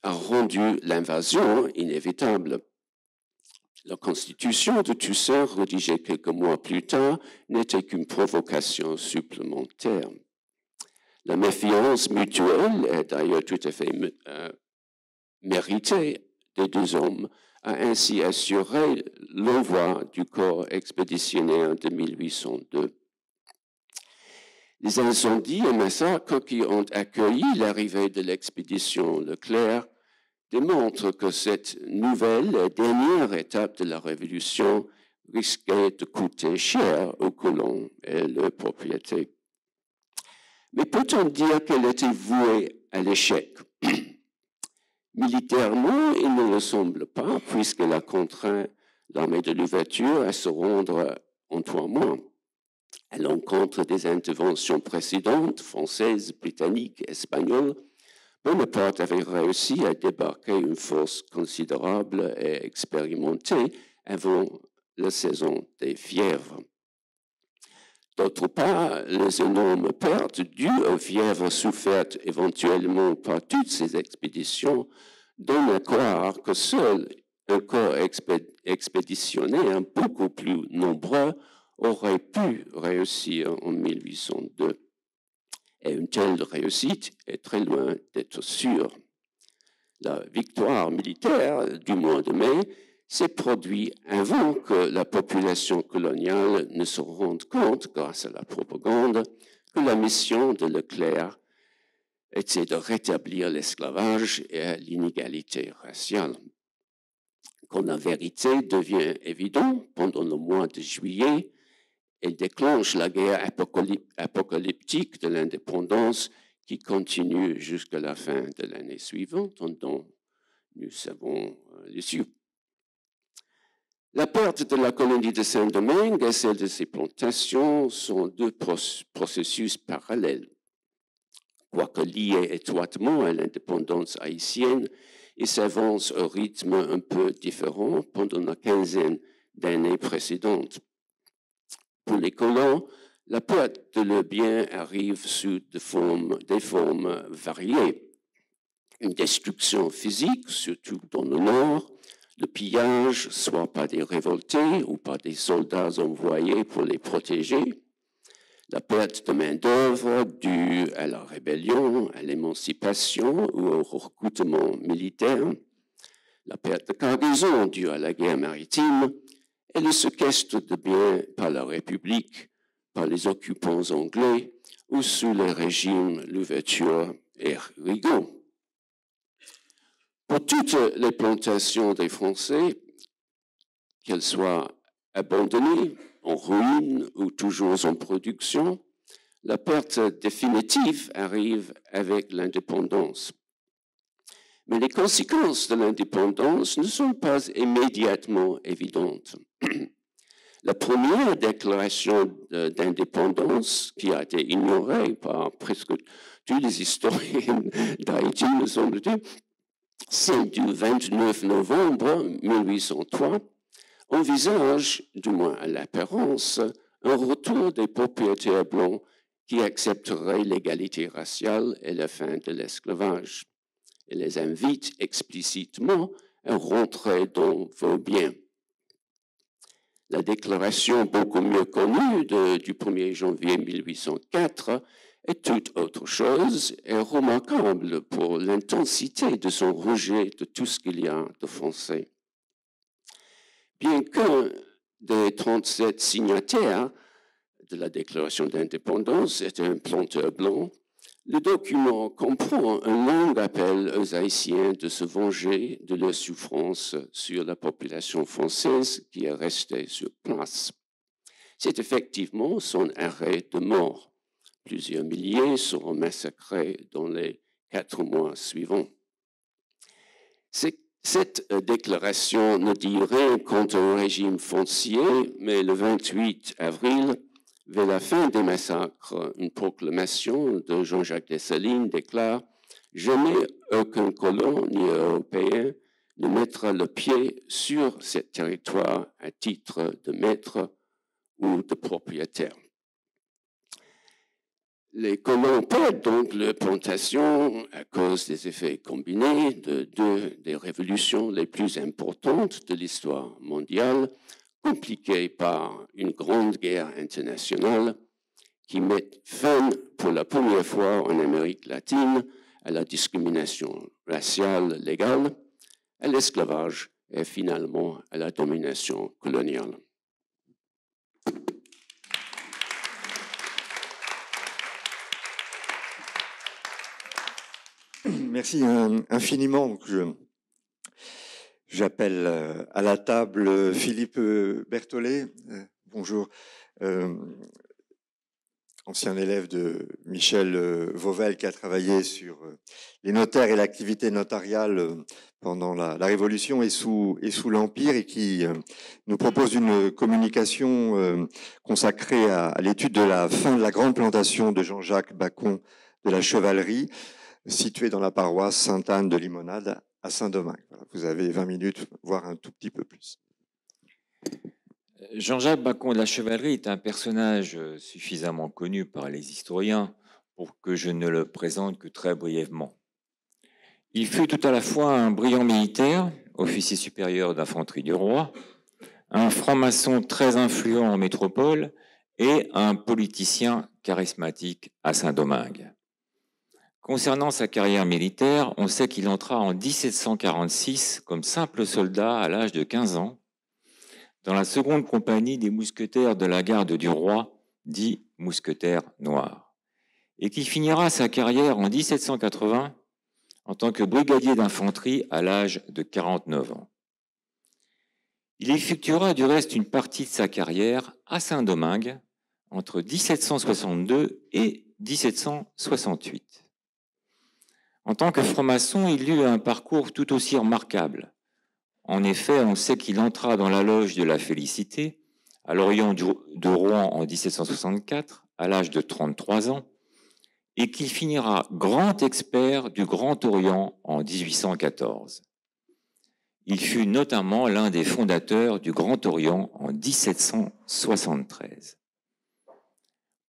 a rendu l'invasion inévitable. La constitution de Toussaint, rédigée quelques mois plus tard, n'était qu'une provocation supplémentaire. La méfiance mutuelle est d'ailleurs tout à fait méritée des deux hommes, a ainsi assuré l'envoi du corps expéditionnaire de 1802. Les incendies et massacres qui ont accueilli l'arrivée de l'expédition Leclerc démontrent que cette nouvelle dernière étape de la Révolution risquait de coûter cher aux colons et leurs propriétés. Mais peut-on dire qu'elle était vouée à l'échec? Militairement, il ne le semble pas, puisqu'elle a contraint l'armée de l'ouverture à se rendre en 3 mois. À l'encontre des interventions précédentes, françaises, britanniques, espagnoles, Bonaparte avait réussi à débarquer une force considérable et expérimentée avant la saison des fièvres. D'autre part, les énormes pertes dues aux fièvres souffertes éventuellement par toutes ces expéditions donnent à croire que seul un corps expéditionnaire beaucoup plus nombreux aurait pu réussir en 1802. Et une telle réussite est très loin d'être sûre. La victoire militaire du mois de mai s'est produite avant que la population coloniale ne se rende compte, grâce à la propagande, que la mission de Leclerc était de rétablir l'esclavage et l'inégalité raciale. Quand la vérité devient évidente pendant le mois de juillet, elle déclenche la guerre apocalyptique de l'indépendance qui continue jusqu'à la fin de l'année suivante, dont nous savons l'issue. La perte de la colonie de Saint-Domingue et celle de ses plantations sont deux processus parallèles. Quoique liés étroitement à l'indépendance haïtienne, ils s'avancent au rythme un peu différent pendant la quinzaine d'années précédentes. Pour les colons, la perte de leurs biens arrive sous des formes variées. Une destruction physique, surtout dans le nord, le pillage, soit par des révoltés ou par des soldats envoyés pour les protéger, la perte de main-d'œuvre due à la rébellion, à l'émancipation ou au recrutement militaire, la perte de cargaison due à la guerre maritime et le séquestre de biens par la République, par les occupants anglais ou sous les régimes Louverture et Rigaud. Pour toutes les plantations des Français, qu'elles soient abandonnées, en ruine ou toujours en production, la perte définitive arrive avec l'indépendance. Mais les conséquences de l'indépendance ne sont pas immédiatement évidentes. La première déclaration d'indépendance, qui a été ignorée par presque tous les historiens d'Haïti, me semble-t-il, celle du 29 novembre 1803, envisage, du moins à l'apparence, un retour des propriétaires blancs qui accepteraient l'égalité raciale et la fin de l'esclavage. Et les invite explicitement à rentrer dans vos biens. La déclaration beaucoup mieux connue du 1er janvier 1804 est toute autre chose et remarquable pour l'intensité de son rejet de tout ce qu'il y a de français. Bien qu'un des 37 signataires de la déclaration d'indépendance était un planteur blanc, Le document comprend un long appel aux Haïtiens de se venger de leur souffrance sur la population française qui est restée sur place. C'est effectivement son arrêt de mort. Plusieurs milliers seront massacrés dans les 4 mois suivants. Cette déclaration ne dit rien contre un régime foncier, mais le 28 avril, vers la fin des massacres, une proclamation de Jean-Jacques Dessalines déclare « Jamais aucun colon ni européen ne mettra le pied sur ce territoire à titre de maître ou de propriétaire ». Les colons perdent donc leur plantation à cause des effets combinés de deux des révolutions les plus importantes de l'histoire mondiale, compliquées par une grande guerre internationale qui met fin pour la première fois en Amérique latine à la discrimination raciale légale, à l'esclavage et finalement à la domination coloniale. Merci infiniment. J'appelle à la table Philippe Berthollet. Bonjour. Ancien élève de Michel Vauvel qui a travaillé sur les notaires et l'activité notariale pendant la Révolution et sous l'Empire et qui nous propose une communication consacrée à l'étude de la fin de la grande plantation de Jean-Jacques Bacon de la Chevalerie, située dans la paroisse Sainte-Anne de Limonade à Saint-Domingue. Voilà, vous avez 20 minutes, voire un tout petit peu plus. Jean-Jacques Bacon de la Chevalerie est un personnage suffisamment connu par les historiens pour que je ne le présente que très brièvement. Il fut tout à la fois un brillant militaire, officier supérieur d'infanterie du roi, un franc-maçon très influent en métropole et un politicien charismatique à Saint-Domingue. Concernant sa carrière militaire, on sait qu'il entra en 1746 comme simple soldat à l'âge de 15 ans dans la seconde compagnie des mousquetaires de la garde du roi, dit mousquetaires noirs, et qui finira sa carrière en 1780 en tant que brigadier d'infanterie à l'âge de 49 ans. Il effectuera du reste une partie de sa carrière à Saint-Domingue entre 1762 et 1768. En tant que franc-maçon, il eut un parcours tout aussi remarquable. En effet, on sait qu'il entra dans la loge de la Félicité, à l'Orient de Rouen en 1764, à l'âge de 33 ans, et qu'il finira grand expert du Grand Orient en 1814. Il fut notamment l'un des fondateurs du Grand Orient en 1773.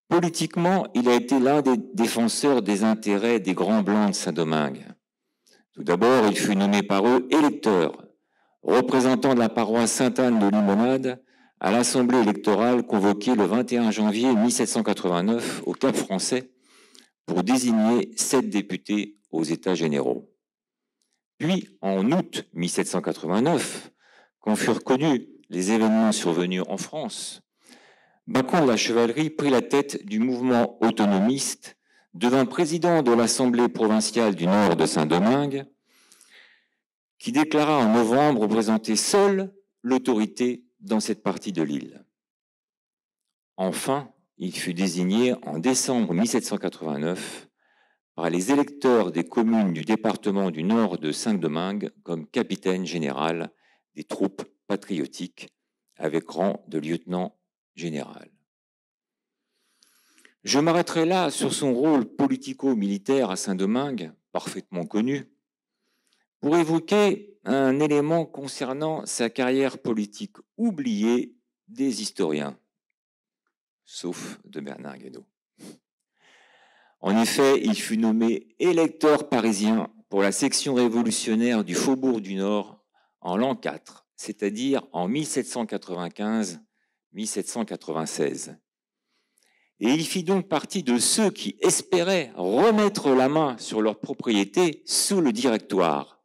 Politiquement, il a été l'un des défenseurs des intérêts des Grands Blancs de Saint-Domingue. Tout d'abord, il fut nommé par eux électeur, représentant de la paroisse Sainte-Anne de Limonade à l'Assemblée électorale convoquée le 21 janvier 1789 au Cap-Français pour désigner 7 députés aux États généraux. Puis, en août 1789, quand furent connus les événements survenus en France, Bacon de la Chevalerie prit la tête du mouvement autonomiste, devint président de l'Assemblée provinciale du Nord de Saint-Domingue, qui déclara en novembre représenter seule l'autorité dans cette partie de l'île. Enfin, il fut désigné en décembre 1789 par les électeurs des communes du département du Nord de Saint-Domingue comme capitaine général des troupes patriotiques avec rang de lieutenant général. Je m'arrêterai là sur son rôle politico-militaire à Saint-Domingue, parfaitement connu, pour évoquer un élément concernant sa carrière politique oubliée des historiens, sauf de Bernard Guédot. En effet, il fut nommé électeur parisien pour la section révolutionnaire du Faubourg du Nord en l'an 4, c'est-à-dire en 1795-1796. Et il fit donc partie de ceux qui espéraient remettre la main sur leur propriété sous le Directoire,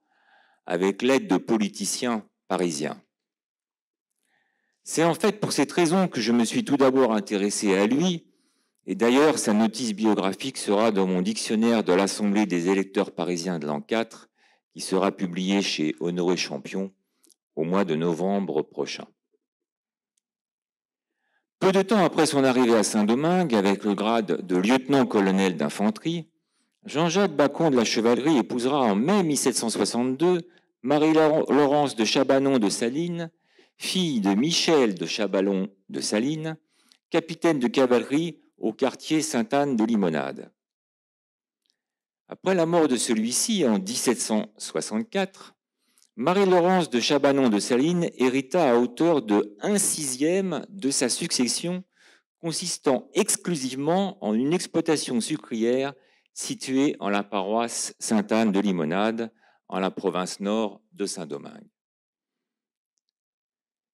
avec l'aide de politiciens parisiens. C'est en fait pour cette raison que je me suis tout d'abord intéressé à lui Et d'ailleurs, sa notice biographique sera dans mon dictionnaire de l'Assemblée des électeurs parisiens de l'an 4, qui sera publié chez Honoré Champion au mois de novembre prochain. Peu de temps après son arrivée à Saint-Domingue, avec le grade de lieutenant-colonel d'infanterie, Jean-Jacques Bacon de la Chevalerie épousera en mai 1762 Marie-Laurence de Chabanon de Salines, fille de Michel de Chabalon de Salines, capitaine de cavalerie au quartier Sainte-Anne de Limonade. Après la mort de celui-ci en 1764, Marie-Laurence de Chabanon de Salines hérita à hauteur de 1/6 de sa succession, consistant exclusivement en une exploitation sucrière située en la paroisse Sainte-Anne de Limonade, en la province nord de Saint-Domingue.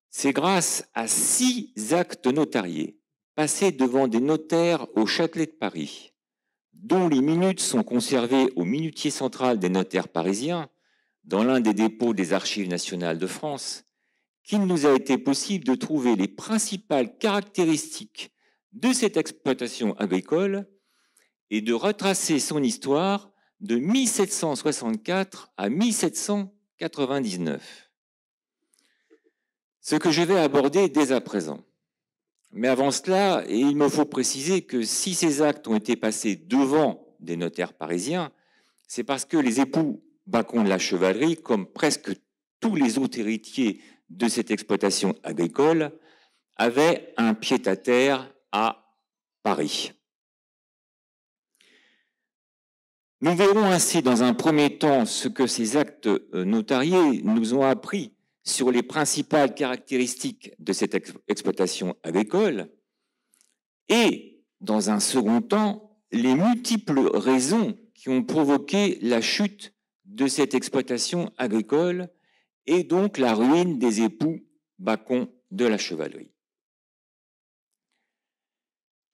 C'est grâce à 6 actes notariés passés devant des notaires au Châtelet de Paris, dont les minutes sont conservées au minutier central des notaires parisiens, dans l'un des dépôts des Archives nationales de France, qu'il nous a été possible de trouver les principales caractéristiques de cette exploitation agricole et de retracer son histoire de 1764 à 1799. Ce que je vais aborder dès à présent. Mais avant cela, et il me faut préciser que si ces actes ont été passés devant des notaires parisiens, c'est parce que les époux Bacon de la Chevalerie, comme presque tous les autres héritiers de cette exploitation agricole, avaient un pied-à-terre à Paris. Nous verrons ainsi dans un premier temps ce que ces actes notariés nous ont appris sur les principales caractéristiques de cette exploitation agricole et, dans un second temps, les multiples raisons qui ont provoqué la chute de cette exploitation agricole et donc la ruine des époux Bacon de la Chevalerie.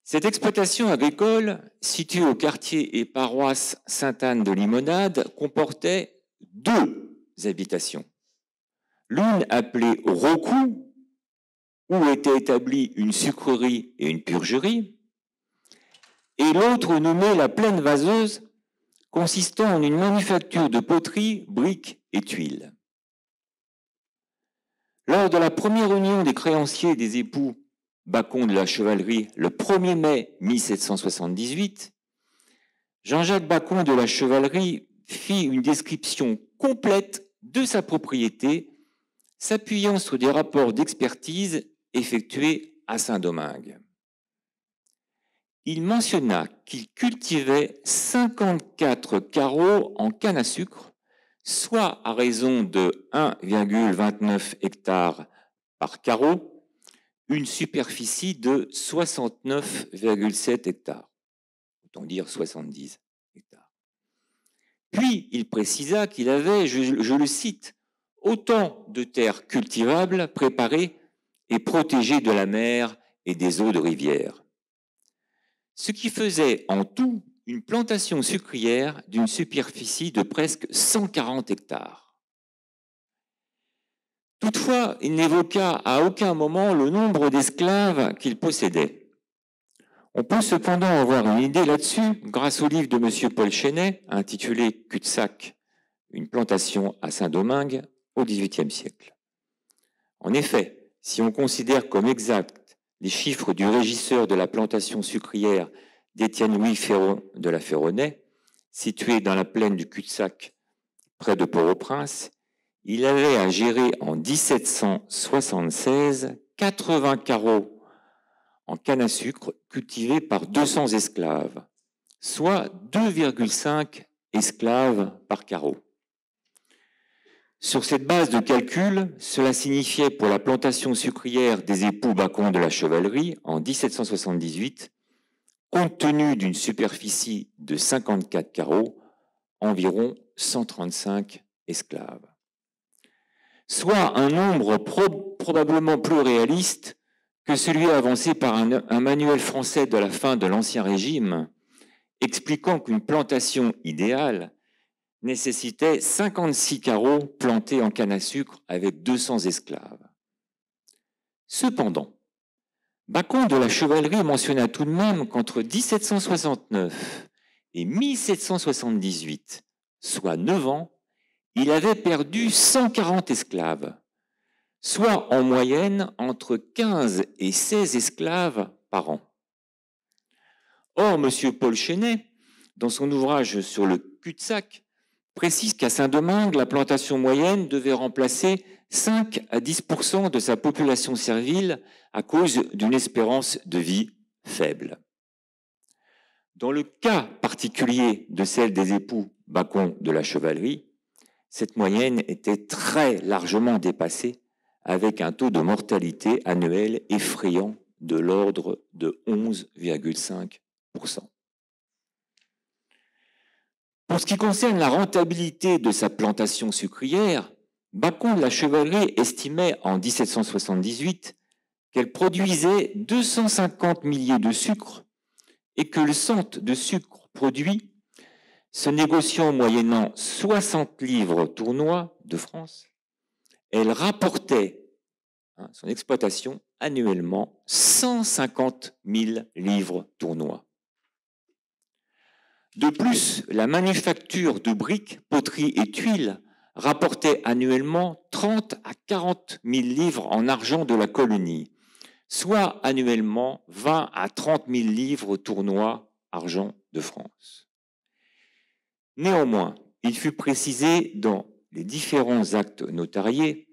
Cette exploitation agricole, située au quartier et paroisse Sainte-Anne de Limonade, comportait 2 habitations. L'une appelée Raucoux, où était établie une sucrerie et une purgerie, et l'autre nommée la Plaine Vaseuse, consistant en une manufacture de poterie, briques et tuiles. Lors de la première union des créanciers des époux Bacon de la Chevalerie le 1er mai 1778, Jean-Jacques Bacon de la Chevalerie fit une description complète de sa propriété, s'appuyant sur des rapports d'expertise effectués à Saint-Domingue. Il mentionna qu'il cultivait 54 carreaux en canne à sucre, soit à raison de 1,29 hectares par carreau, une superficie de 69,7 hectares, autant dire 70 hectares. Puis il précisa qu'il avait, je le cite, autant de terres cultivables, préparées et protégées de la mer et des eaux de rivière. Ce qui faisait en tout une plantation sucrière d'une superficie de presque 140 hectares. Toutefois, il n'évoqua à aucun moment le nombre d'esclaves qu'il possédait. On peut cependant avoir une idée là-dessus grâce au livre de M. Paul Chenet, intitulé « Cul-de-sac, une plantation à Saint-Domingue » au XVIIIe siècle. En effet, si on considère comme exact les chiffres du régisseur de la plantation sucrière d'Étienne-Louis Ferron de la Ferronnaie, situé dans la plaine du Cul-de-sac près de Port-au-Prince, il avait à gérer en 1776 80 carreaux en canne à sucre cultivés par 200 esclaves, soit 2,5 esclaves par carreau. Sur cette base de calcul, cela signifiait pour la plantation sucrière des époux Bacon de la Chevalerie en 1778, compte tenu d'une superficie de 54 carreaux, environ 135 esclaves. Soit un nombre probablement plus réaliste que celui avancé par un manuel français de la fin de l'Ancien Régime, expliquant qu'une plantation idéale nécessitait 56 carreaux plantés en canne à sucre avec 200 esclaves. Cependant, Bacon de la Chevalerie mentionna tout de même qu'entre 1769 et 1778, soit 9 ans, il avait perdu 140 esclaves, soit en moyenne entre 15 et 16 esclaves par an. Or, M. Paul Chenet, dans son ouvrage sur le cul-de-sac, précise qu'à Saint-Domingue, la plantation moyenne devait remplacer 5 à 10% de sa population servile à cause d'une espérance de vie faible. Dans le cas particulier de celle des époux Bacon de la Chevalerie, cette moyenne était très largement dépassée, avec un taux de mortalité annuel effrayant de l'ordre de 11,5%. Pour ce qui concerne la rentabilité de sa plantation sucrière, Bacon de la Chevalerie estimait en 1778 qu'elle produisait 250 milliers de sucre et que le cent de sucre produit, se négociant moyennant 60 livres tournois de France, elle rapportait son exploitation annuellement 150 000 livres tournois. De plus, la manufacture de briques, poteries et tuiles rapportait annuellement 30 à 40 000 livres en argent de la colonie, soit annuellement 20 à 30 000 livres tournois argent de France. Néanmoins, il fut précisé dans les différents actes notariés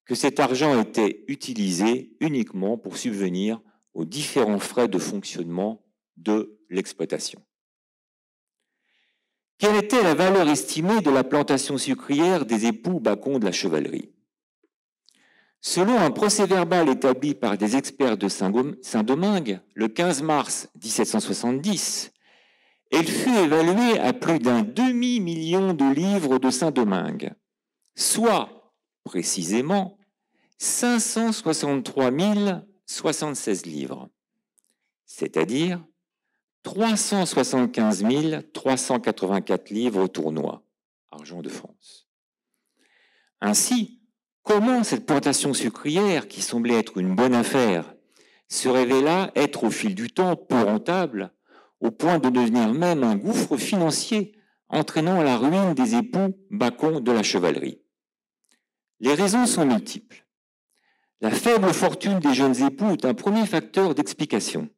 que cet argent était utilisé uniquement pour subvenir aux différents frais de fonctionnement de l'exploitation. Quelle était la valeur estimée de la plantation sucrière des époux Bacon de la Chevalerie? Selon un procès-verbal établi par des experts de Saint-Domingue, le 15 mars 1770, elle fut évaluée à plus d'un demi-million de livres de Saint-Domingue, soit, précisément, 563 076 livres, c'est-à-dire 375 384 livres tournois, argent de France. Ainsi, comment cette plantation sucrière, qui semblait être une bonne affaire, se révéla être au fil du temps peu rentable, au point de devenir même un gouffre financier, entraînant la ruine des époux Bacon de la Chevalerie? Les raisons sont multiples. La faible fortune des jeunes époux est un premier facteur d'explication.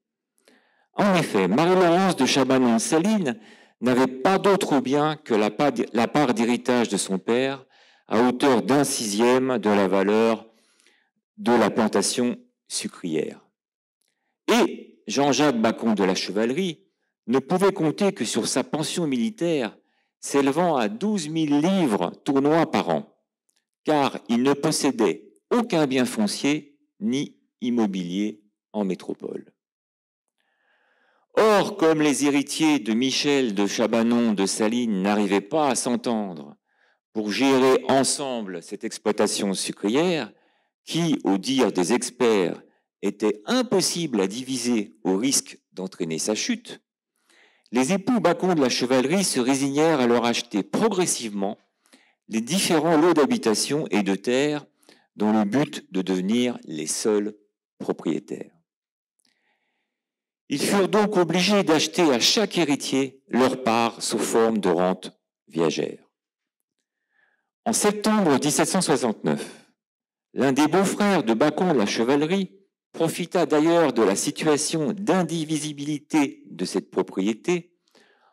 En effet, Marie-Laurence de Chabanon-Saline n'avait pas d'autre bien que la part d'héritage de son père, à hauteur d'un sixième de la valeur de la plantation sucrière. Et Jean-Jacques Bacon de la Chevalerie ne pouvait compter que sur sa pension militaire, s'élevant à 12 000 livres tournois par an, car il ne possédait aucun bien foncier ni immobilier en métropole. Or, comme les héritiers de Michel de Chabanon de Saline n'arrivaient pas à s'entendre pour gérer ensemble cette exploitation sucrière, qui, au dire des experts, était impossible à diviser au risque d'entraîner sa chute, les époux Bacon de la Chevalerie se résignèrent à leur acheter progressivement les différents lots d'habitation et de terres dans le but de devenir les seuls propriétaires. Ils furent donc obligés d'acheter à chaque héritier leur part sous forme de rente viagère. En septembre 1769, l'un des beaux-frères de Bacon de la Chevalerie profita d'ailleurs de la situation d'indivisibilité de cette propriété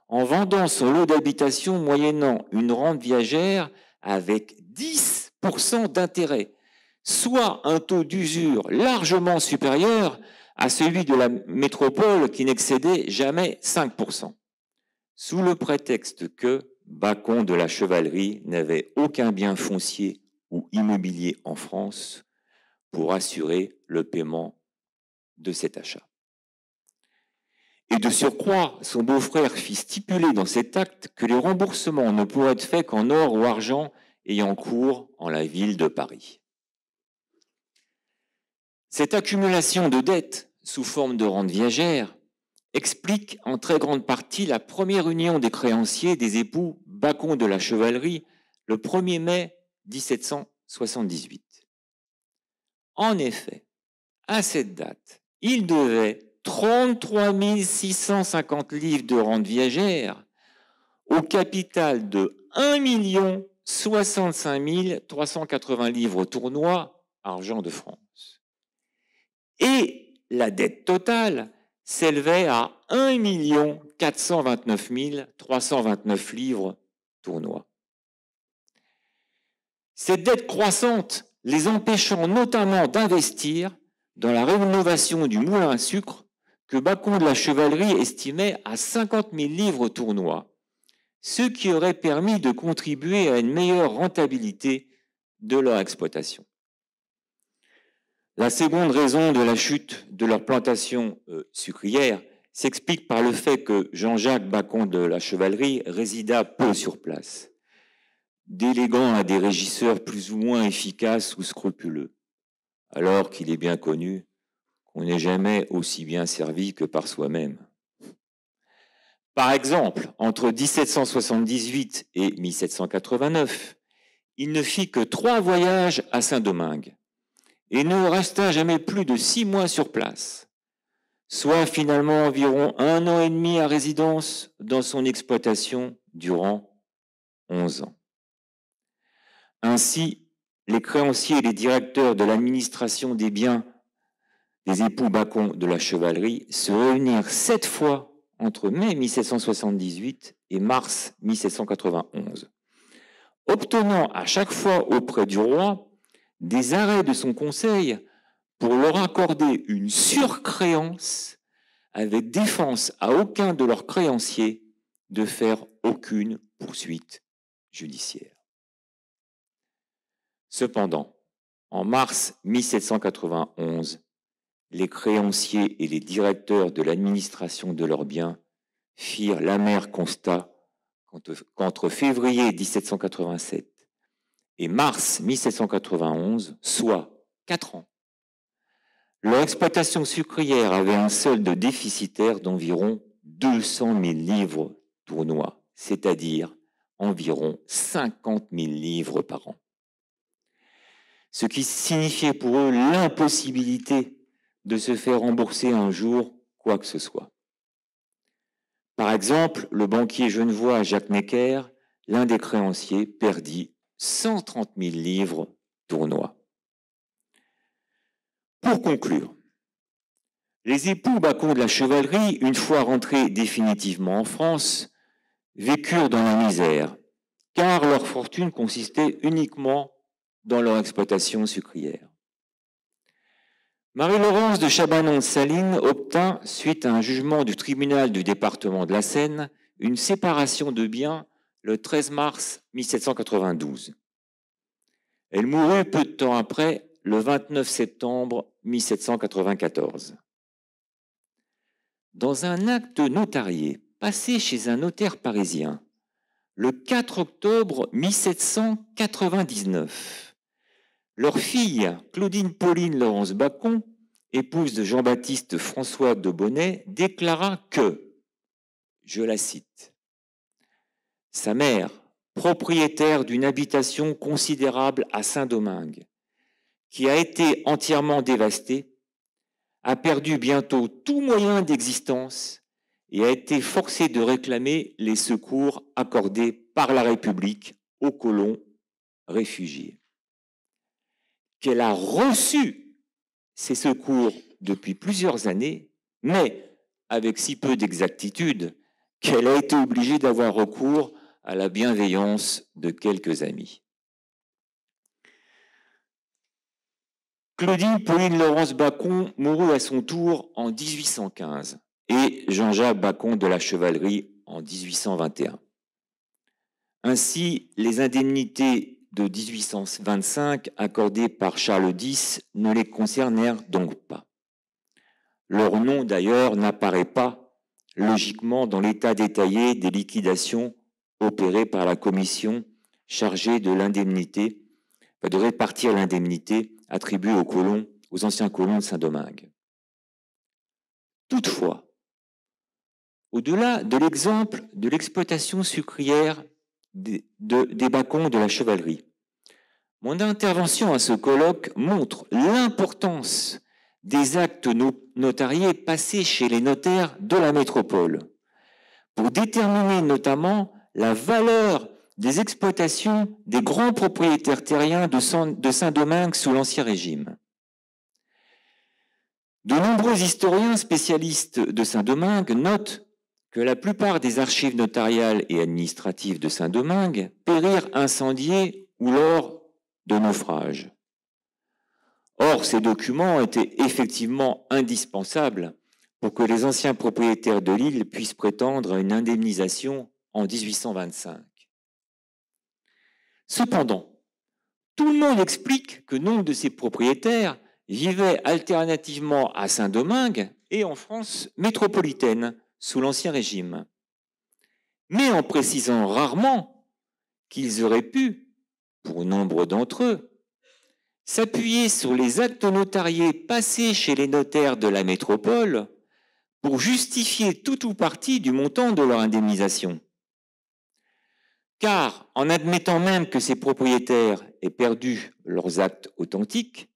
en vendant son lot d'habitation moyennant une rente viagère avec 10% d'intérêt, soit un taux d'usure largement supérieur à celui de la métropole qui n'excédait jamais 5%, sous le prétexte que Bacon de la Chevalerie n'avait aucun bien foncier ou immobilier en France pour assurer le paiement de cet achat. Et de surcroît, son beau-frère fit stipuler dans cet acte que les remboursements ne pourraient être faits qu'en or ou argent ayant cours en la ville de Paris. Cette accumulation de dettes sous forme de rente viagère explique en très grande partie la première union des créanciers des époux Bacon de la Chevalerie le 1er mai 1778. En effet, à cette date, il devait 33 650 livres de rente viagère au capital de 1 065 380 livres tournois, argent de France. Et la dette totale s'élevait à 1 429 329 livres tournois. Cette dette croissante les empêchant notamment d'investir dans la rénovation du moulin à sucre que Bacon de la Chevalerie estimait à 50 000 livres tournois, ce qui aurait permis de contribuer à une meilleure rentabilité de leur exploitation. La seconde raison de la chute de leur plantation sucrière s'explique par le fait que Jean-Jacques Bacon de la Chevalerie résida peu sur place, déléguant à des régisseurs plus ou moins efficaces ou scrupuleux, alors qu'il est bien connu qu'on n'est jamais aussi bien servi que par soi-même. Par exemple, entre 1778 et 1789, il ne fit que 3 voyages à Saint-Domingue et ne resta jamais plus de 6 mois sur place, soit finalement environ 1 an et demi à résidence dans son exploitation durant 11 ans. Ainsi, les créanciers et les directeurs de l'administration des biens des époux Bacon de la Chevalerie se réunirent 7 fois entre mai 1778 et mars 1791, obtenant à chaque fois auprès du roi des arrêts de son conseil pour leur accorder une surcréance avec défense à aucun de leurs créanciers de faire aucune poursuite judiciaire. Cependant, en mars 1791, les créanciers et les directeurs de l'administration de leurs biens firent l'amer constat qu'entre février 1787 et mars 1791, soit 4 ans, leur exploitation sucrière avait un solde déficitaire d'environ 200 000 livres tournois, c'est-à-dire environ 50 000 livres par an. Ce qui signifiait pour eux l'impossibilité de se faire rembourser un jour quoi que ce soit. Par exemple, le banquier genevois Jacques Necker, l'un des créanciers, perdit 130 000 livres tournois. Pour conclure, les époux Bacon de la Chevalerie, une fois rentrés définitivement en France, vécurent dans la misère, car leur fortune consistait uniquement dans leur exploitation sucrière. Marie-Laurence de Chabanon-Saline obtint, suite à un jugement du tribunal du département de la Seine, une séparation de biens le 13 mars 1792. Elle mourut peu de temps après, le 29 septembre 1794. Dans un acte notarié passé chez un notaire parisien, le 4 octobre 1799, leur fille, Claudine Pauline Laurence Bacon, épouse de Jean-Baptiste François de Bonnet, déclara que, je la cite, « Sa mère, propriétaire d'une habitation considérable à Saint-Domingue, qui a été entièrement dévastée, a perdu bientôt tout moyen d'existence et a été forcée de réclamer les secours accordés par la République aux colons réfugiés. Qu'elle a reçu ces secours depuis plusieurs années, mais avec si peu d'exactitude qu'elle a été obligée d'avoir recours à la bienveillance de quelques amis. » Claudine Pauline Laurence Bacon mourut à son tour en 1815 et Jean-Jacques Bacon de la Chevalerie en 1821. Ainsi, les indemnités de 1825 accordées par Charles X ne les concernèrent donc pas. Leur nom d'ailleurs n'apparaît pas logiquement dans l'état détaillé des liquidations opérées par la commission chargée de l'indemnité, de répartir l'indemnité attribuée aux colons, aux anciens colons de Saint-Domingue. Toutefois, au-delà de l'exemple de l'exploitation sucrière des Bacons de la Chevalerie, mon intervention à ce colloque montre l'importance des actes notariés passés chez les notaires de la métropole, pour déterminer notamment la valeur des exploitations des grands propriétaires terriens de Saint-Domingue sous l'Ancien Régime. De nombreux historiens spécialistes de Saint-Domingue notent que la plupart des archives notariales et administratives de Saint-Domingue périrent incendiées ou lors de naufrages. Or, ces documents étaient effectivement indispensables pour que les anciens propriétaires de l'île puissent prétendre à une indemnisation en 1825. Cependant, tout le monde explique que nombre de ces propriétaires vivaient alternativement à Saint-Domingue et en France métropolitaine sous l'Ancien Régime, mais en précisant rarement qu'ils auraient pu, pour nombre d'entre eux, s'appuyer sur les actes notariés passés chez les notaires de la métropole pour justifier tout ou partie du montant de leur indemnisation. Car, en admettant même que ces propriétaires aient perdu leurs actes authentiques,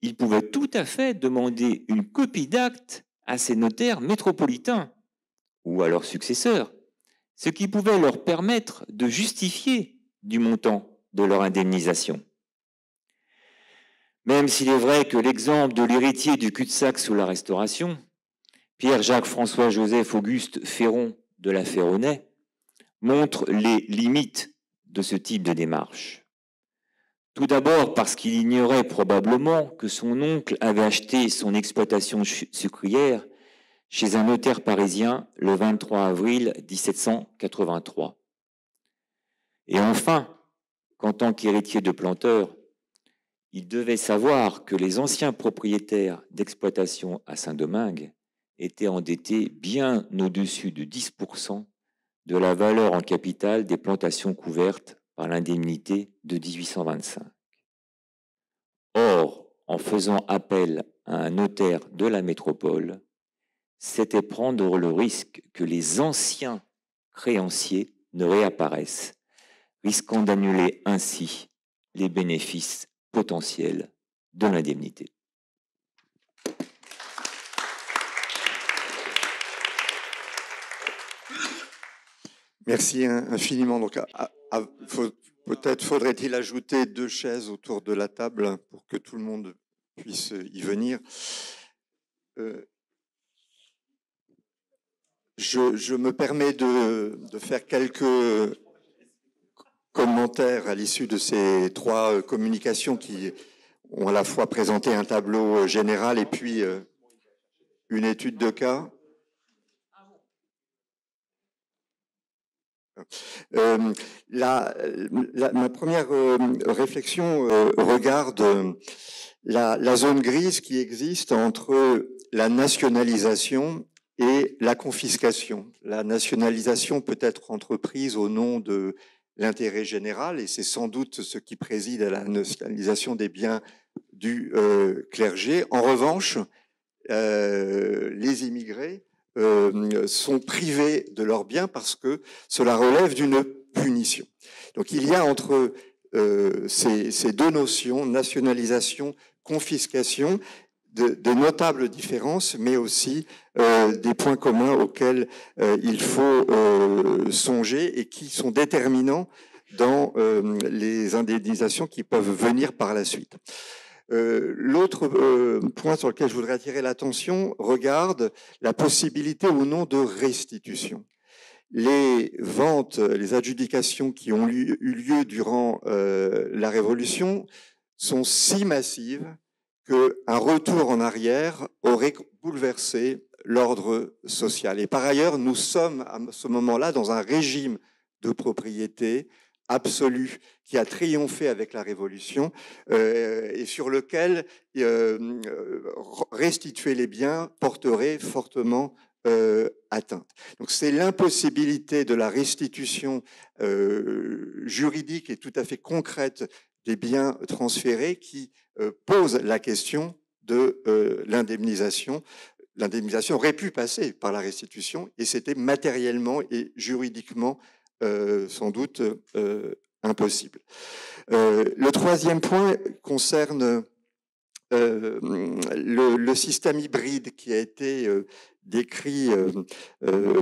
ils pouvaient tout à fait demander une copie d'acte à ces notaires métropolitains ou à leurs successeurs, ce qui pouvait leur permettre de justifier du montant de leur indemnisation. Même s'il est vrai que l'exemple de l'héritier du cul-de-sac sous la Restauration, Pierre-Jacques-François-Joseph-Auguste Féron de la Ferronnaie, montre les limites de ce type de démarche. Tout d'abord parce qu'il ignorait probablement que son oncle avait acheté son exploitation sucrière chez un notaire parisien le 23 avril 1783. Et enfin, qu'en tant qu'héritier de planteur, il devait savoir que les anciens propriétaires d'exploitation à Saint-Domingue étaient endettés bien au-dessus de 10% de la valeur en capital des plantations couvertes par l'indemnité de 1825. Or, en faisant appel à un notaire de la métropole, c'était prendre le risque que les anciens créanciers ne réapparaissent, risquant d'annuler ainsi les bénéfices potentiels de l'indemnité. Merci infiniment. Donc, peut-être faudrait-il ajouter 2 chaises autour de la table pour que tout le monde puisse y venir. Je me permets de faire quelques commentaires à l'issue de ces 3 communications qui ont à la fois présenté un tableau général et puis une étude de cas. Ma première réflexion regarde la zone grise qui existe entre la nationalisation et la confiscation. La nationalisation peut être entreprise au nom de l'intérêt général et c'est sans doute ce qui préside à la nationalisation des biens du clergé. En revanche, les immigrés sont privés de leurs biens parce que cela relève d'une punition. Donc il y a entre ces 2 notions, nationalisation, confiscation, de notables différences, mais aussi des points communs auxquels il faut songer et qui sont déterminants dans les indemnisations qui peuvent venir par la suite. L'autre point sur lequel je voudrais attirer l'attention regarde la possibilité ou non de restitution. Les ventes, les adjudications qui ont eu lieu durant la Révolution sont si massives qu'un retour en arrière aurait bouleversé l'ordre social. Et par ailleurs, nous sommes à ce moment-là dans un régime de propriété absolu qui a triomphé avec la Révolution et sur lequel restituer les biens porterait fortement atteinte. Donc c'est l'impossibilité de la restitution juridique et tout à fait concrète des biens transférés qui pose la question de l'indemnisation. L'indemnisation aurait pu passer par la restitution et c'était matériellement et juridiquement sans doute impossible. Le troisième point concerne le système hybride qui a été décrit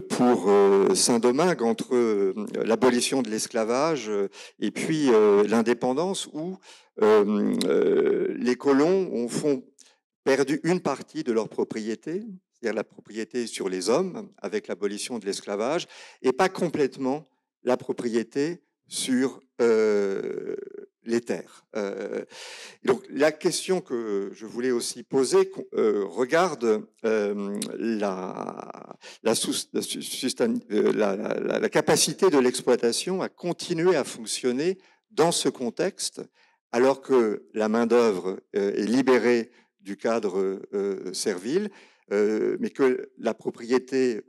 pour Saint-Domingue entre l'abolition de l'esclavage et puis l'indépendance, où les colons ont perdu une partie de leur propriété, c'est-à-dire la propriété sur les hommes avec l'abolition de l'esclavage, et pas complètement la propriété sur les terres. Donc la question que je voulais aussi poser regarde la capacité de l'exploitation à continuer à fonctionner dans ce contexte, alors que la main-d'œuvre est libérée du cadre servile, mais que la propriété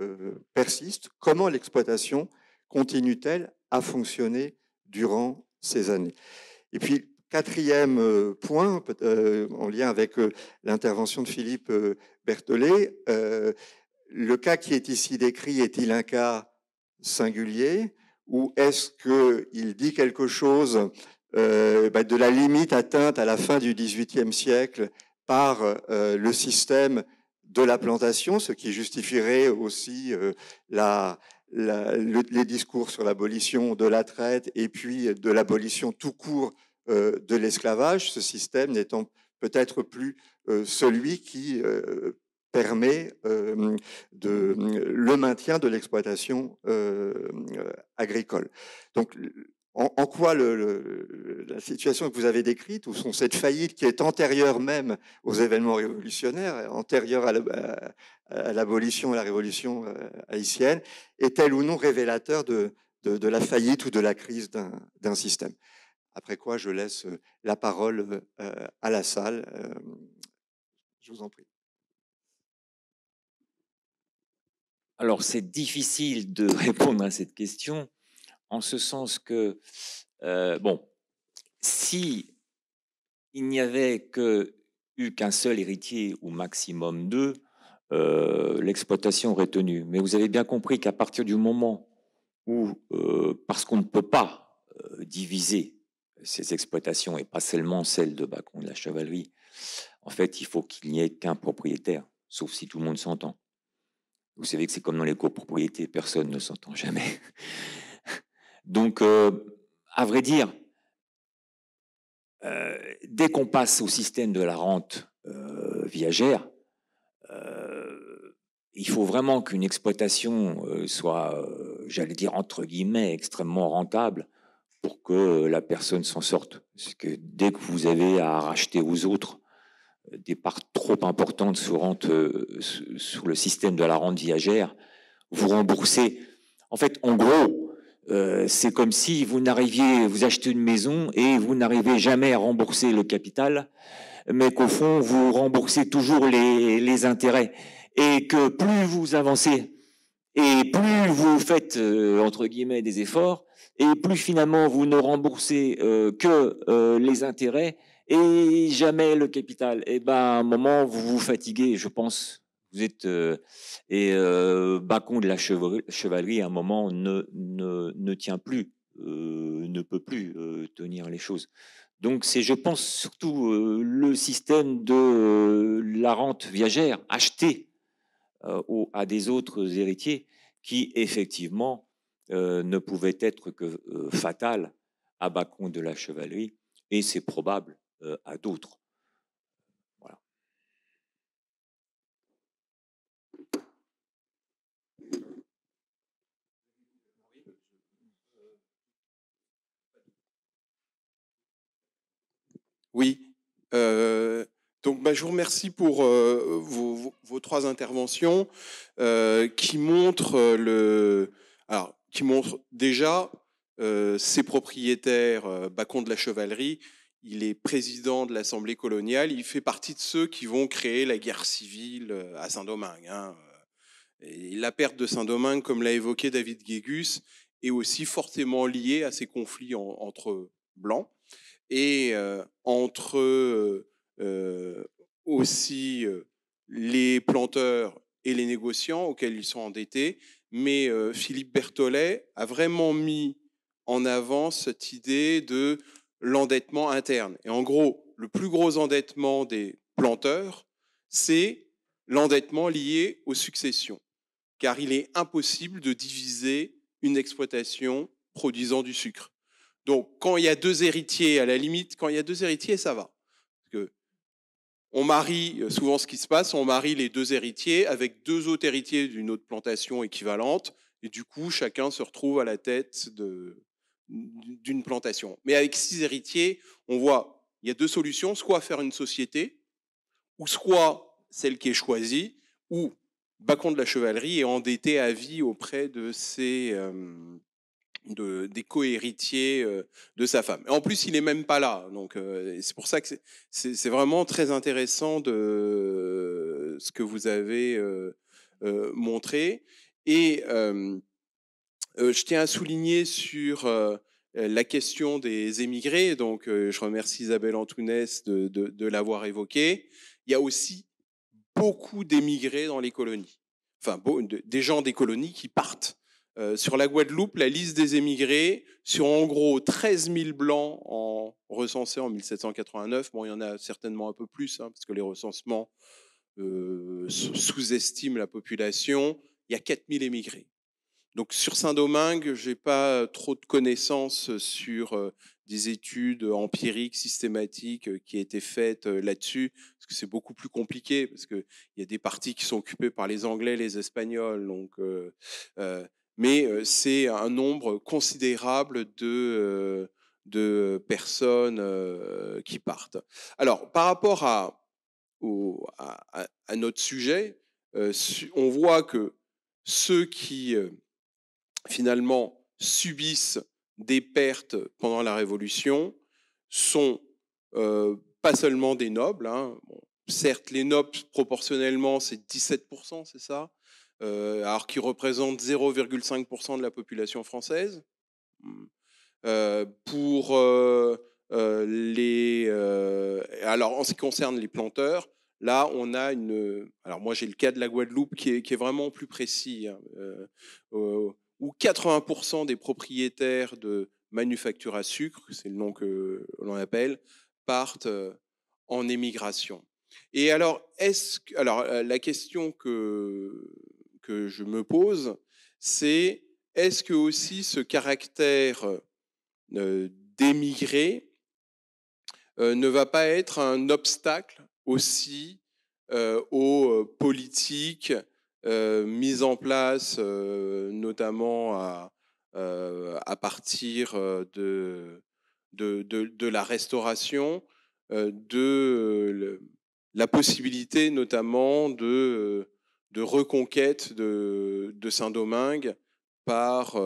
persiste. Comment l'exploitation continue-t-elle à fonctionner durant ces années? Et puis, quatrième point, en lien avec l'intervention de Philippe Berthollet, le cas qui est ici décrit est-il un cas singulier, ou est-ce qu'il dit quelque chose de la limite atteinte à la fin du XVIIIe siècle par le système de la plantation, ce qui justifierait aussi les discours sur l'abolition de la traite et puis de l'abolition tout court de l'esclavage, ce système n'étant peut-être plus celui qui permet le maintien de l'exploitation agricole. Donc, en quoi la situation que vous avez décrite, ou sont cette faillite qui est antérieure même aux événements révolutionnaires, antérieure à l'abolition et à la révolution haïtienne, est-elle ou non révélateur de la faillite ou de la crise d'un système? Après quoi, je laisse la parole à la salle. Je vous en prie. Alors, c'est difficile de répondre à cette question, en ce sens que, si il n'y avait eu qu'un seul héritier, ou maximum deux, l'exploitation aurait tenu. Mais vous avez bien compris qu'à partir du moment où, parce qu'on ne peut pas diviser ces exploitations, et pas seulement celles de Bacon de la Chevalerie, en fait, il faut qu'il n'y ait qu'un propriétaire, sauf si tout le monde s'entend. Vous savez que c'est comme dans les copropriétés, personne ne s'entend jamais. Donc, à vrai dire, dès qu'on passe au système de la rente viagère, il faut vraiment qu'une exploitation soit, j'allais dire entre guillemets, extrêmement rentable pour que la personne s'en sorte. Parce que dès que vous avez à racheter aux autres des parts trop importantes sur le système de la rente viagère, vous remboursez. En fait, en gros, c'est comme si vous achetez une maison et vous n'arrivez jamais à rembourser le capital, mais qu'au fond, vous remboursez toujours les intérêts. Et que plus vous avancez et plus vous faites, entre guillemets, des efforts, et plus finalement vous ne remboursez que les intérêts et jamais le capital. Et ben, à un moment, vous vous fatiguez, je pense. Vous êtes Bacon de la Chevalerie, à un moment, ne tient plus, ne peut plus tenir les choses. Donc, c'est, je pense, surtout le système de la rente viagère achetée à des autres héritiers qui, effectivement, ne pouvait être que fatal à Bacon de la Chevalerie, et c'est probable à d'autres. Voilà. Oui. Donc, je vous remercie pour vos trois interventions qui montrent déjà ses propriétaires. Bacon de la Chevalerie, il est président de l'Assemblée coloniale. Il fait partie de ceux qui vont créer la guerre civile à Saint-Domingue. Et la perte de Saint-Domingue, comme l'a évoqué David Guégus, est aussi fortement liée à ces conflits entre Blancs et entre aussi les planteurs et les négociants auxquels ils sont endettés. Mais Philippe Berthollet a vraiment mis en avant cette idée de l'endettement interne. Et en gros, le plus gros endettement des planteurs, c'est l'endettement lié aux successions, car il est impossible de diviser une exploitation produisant du sucre. Donc, quand il y a deux héritiers, à la limite, quand il y a deux héritiers, ça va. Parce que on marie, souvent ce qui se passe, on marie les deux héritiers avec deux autres héritiers d'une autre plantation équivalente, et du coup, chacun se retrouve à la tête d'une plantation. Mais avec 6 héritiers, on voit, il y a deux solutions, soit faire une société, ou soit celle qui est choisie, ou Bacon de la Chevalerie est endetté à vie auprès de des co-héritiers de sa femme. Et en plus, il n'est même pas là. Donc, c'est pour ça que c'est vraiment très intéressant de ce que vous avez montré. Et je tiens à souligner sur la question des émigrés. Donc, je remercie Isabelle Antounès de l'avoir évoqué. Il y a aussi beaucoup d'émigrés dans les colonies. Enfin, des gens des colonies qui partent. Sur la Guadeloupe, la liste des émigrés, sur en gros 13 000 blancs recensés en 1789, bon, il y en a certainement un peu plus, hein, parce que les recensements sous-estiment la population, il y a 4 000 émigrés. Donc sur Saint-Domingue, je n'ai pas trop de connaissances sur des études empiriques, systématiques qui aient été faites là-dessus, parce que c'est beaucoup plus compliqué, parce qu'il y a des parties qui sont occupées par les Anglais, les Espagnols, donc... mais c'est un nombre considérable de personnes qui partent. Alors, par rapport à notre sujet, on voit que ceux qui, finalement, subissent des pertes pendant la Révolution sont pas seulement des nobles. Hein. Bon, certes, les nobles, proportionnellement, c'est 17%, c'est ça, alors qu'ils représentent 0,5% de la population française. Alors, en ce qui concerne les planteurs, là, on a alors moi, j'ai le cas de la Guadeloupe qui est vraiment plus précis, hein, où 80% des propriétaires de manufactures à sucre, c'est le nom que l'on appelle, partent en émigration. Et alors, la question que je me pose, c'est est-ce que aussi ce caractère d'émigrer ne va pas être un obstacle aussi aux politiques mises en place, notamment à partir de la Restauration, la possibilité notamment de reconquête de Saint-Domingue par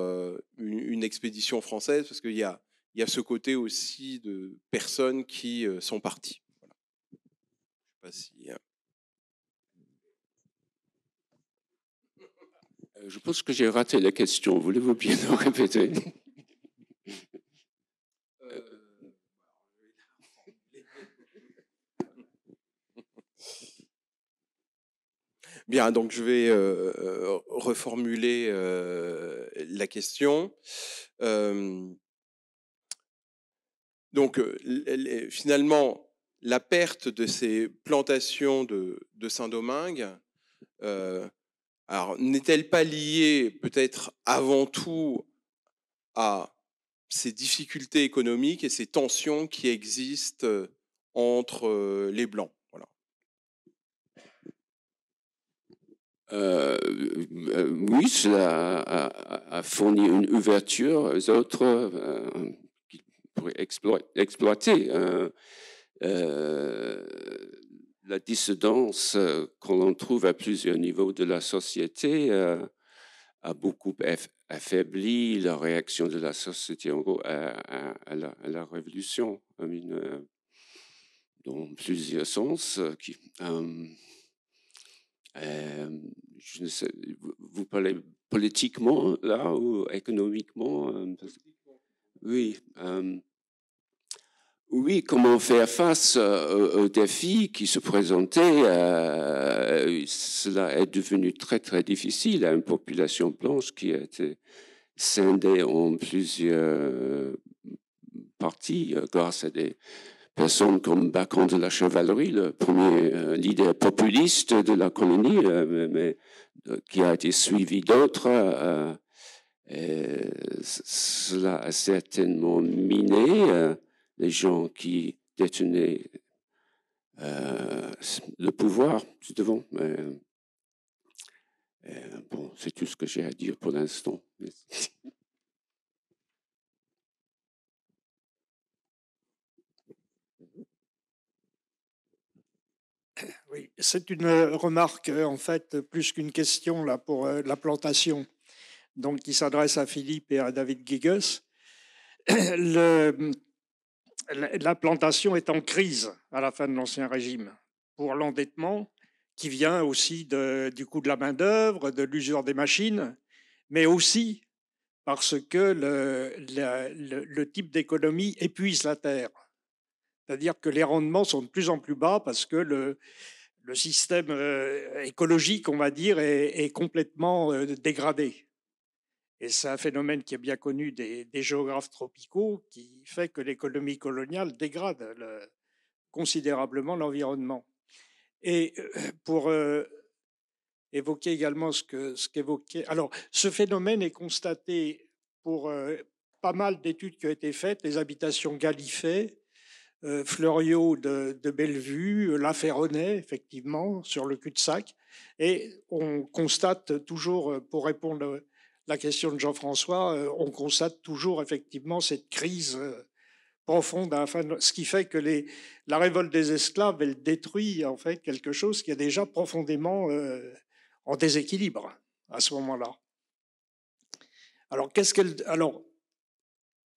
une expédition française, parce qu'il y a ce côté aussi de personnes qui sont parties. Voilà. Je sais pas si... Je pense que j'ai raté la question. Voulez-vous bien nous répéter? Bien, donc je vais reformuler la question. Donc, finalement, la perte de ces plantations de Saint-Domingue, alors n'est-elle pas liée peut-être avant tout à ces difficultés économiques et ces tensions qui existent entre les Blancs? Voilà. Oui, cela a fourni une ouverture aux autres qui pourraient exploiter la dissidence qu'on trouve à plusieurs niveaux de la société a beaucoup affaibli la réaction de la société en gros, à la révolution dans plusieurs sens. Je ne sais, vous parlez politiquement là ou économiquement? Oui. Oui, comment faire face aux défis qui se présentaient? Cela est devenu très, très difficile à une population blanche qui a été scindée en plusieurs parties grâce à des personnes comme Bacon de la Chevalerie, le premier leader populiste de la colonie, mais qui a été suivi d'autres. Cela a certainement miné les gens qui détenaient le pouvoir, devant. Bon, c'est tout ce que j'ai à dire pour l'instant. Oui, c'est une remarque, en fait, plus qu'une question là, pour la plantation, donc qui s'adresse à Philippe et à David Giges. La plantation est en crise à la fin de l'Ancien Régime pour l'endettement qui vient aussi du coût de la main-d'œuvre, de l'usure des machines, mais aussi parce que le type d'économie épuise la terre. C'est-à-dire que les rendements sont de plus en plus bas parce que le système écologique, on va dire, est complètement dégradé. Et c'est un phénomène qui est bien connu des géographes tropicaux qui fait que l'économie coloniale dégrade considérablement l'environnement. Et pour évoquer également ce qu'évoquait... Alors, ce phénomène est constaté pour pas mal d'études qui ont été faites, les habitations Gallifet, Fleuriot de Bellevue, La Ferronnays, effectivement, sur le cul-de-sac. Et on constate toujours, pour répondre à la question de Jean-François, on constate toujours effectivement cette crise profonde à la fin, ce qui fait que la révolte des esclaves, elle détruit en fait quelque chose qui est déjà profondément en déséquilibre à ce moment-là. Alors,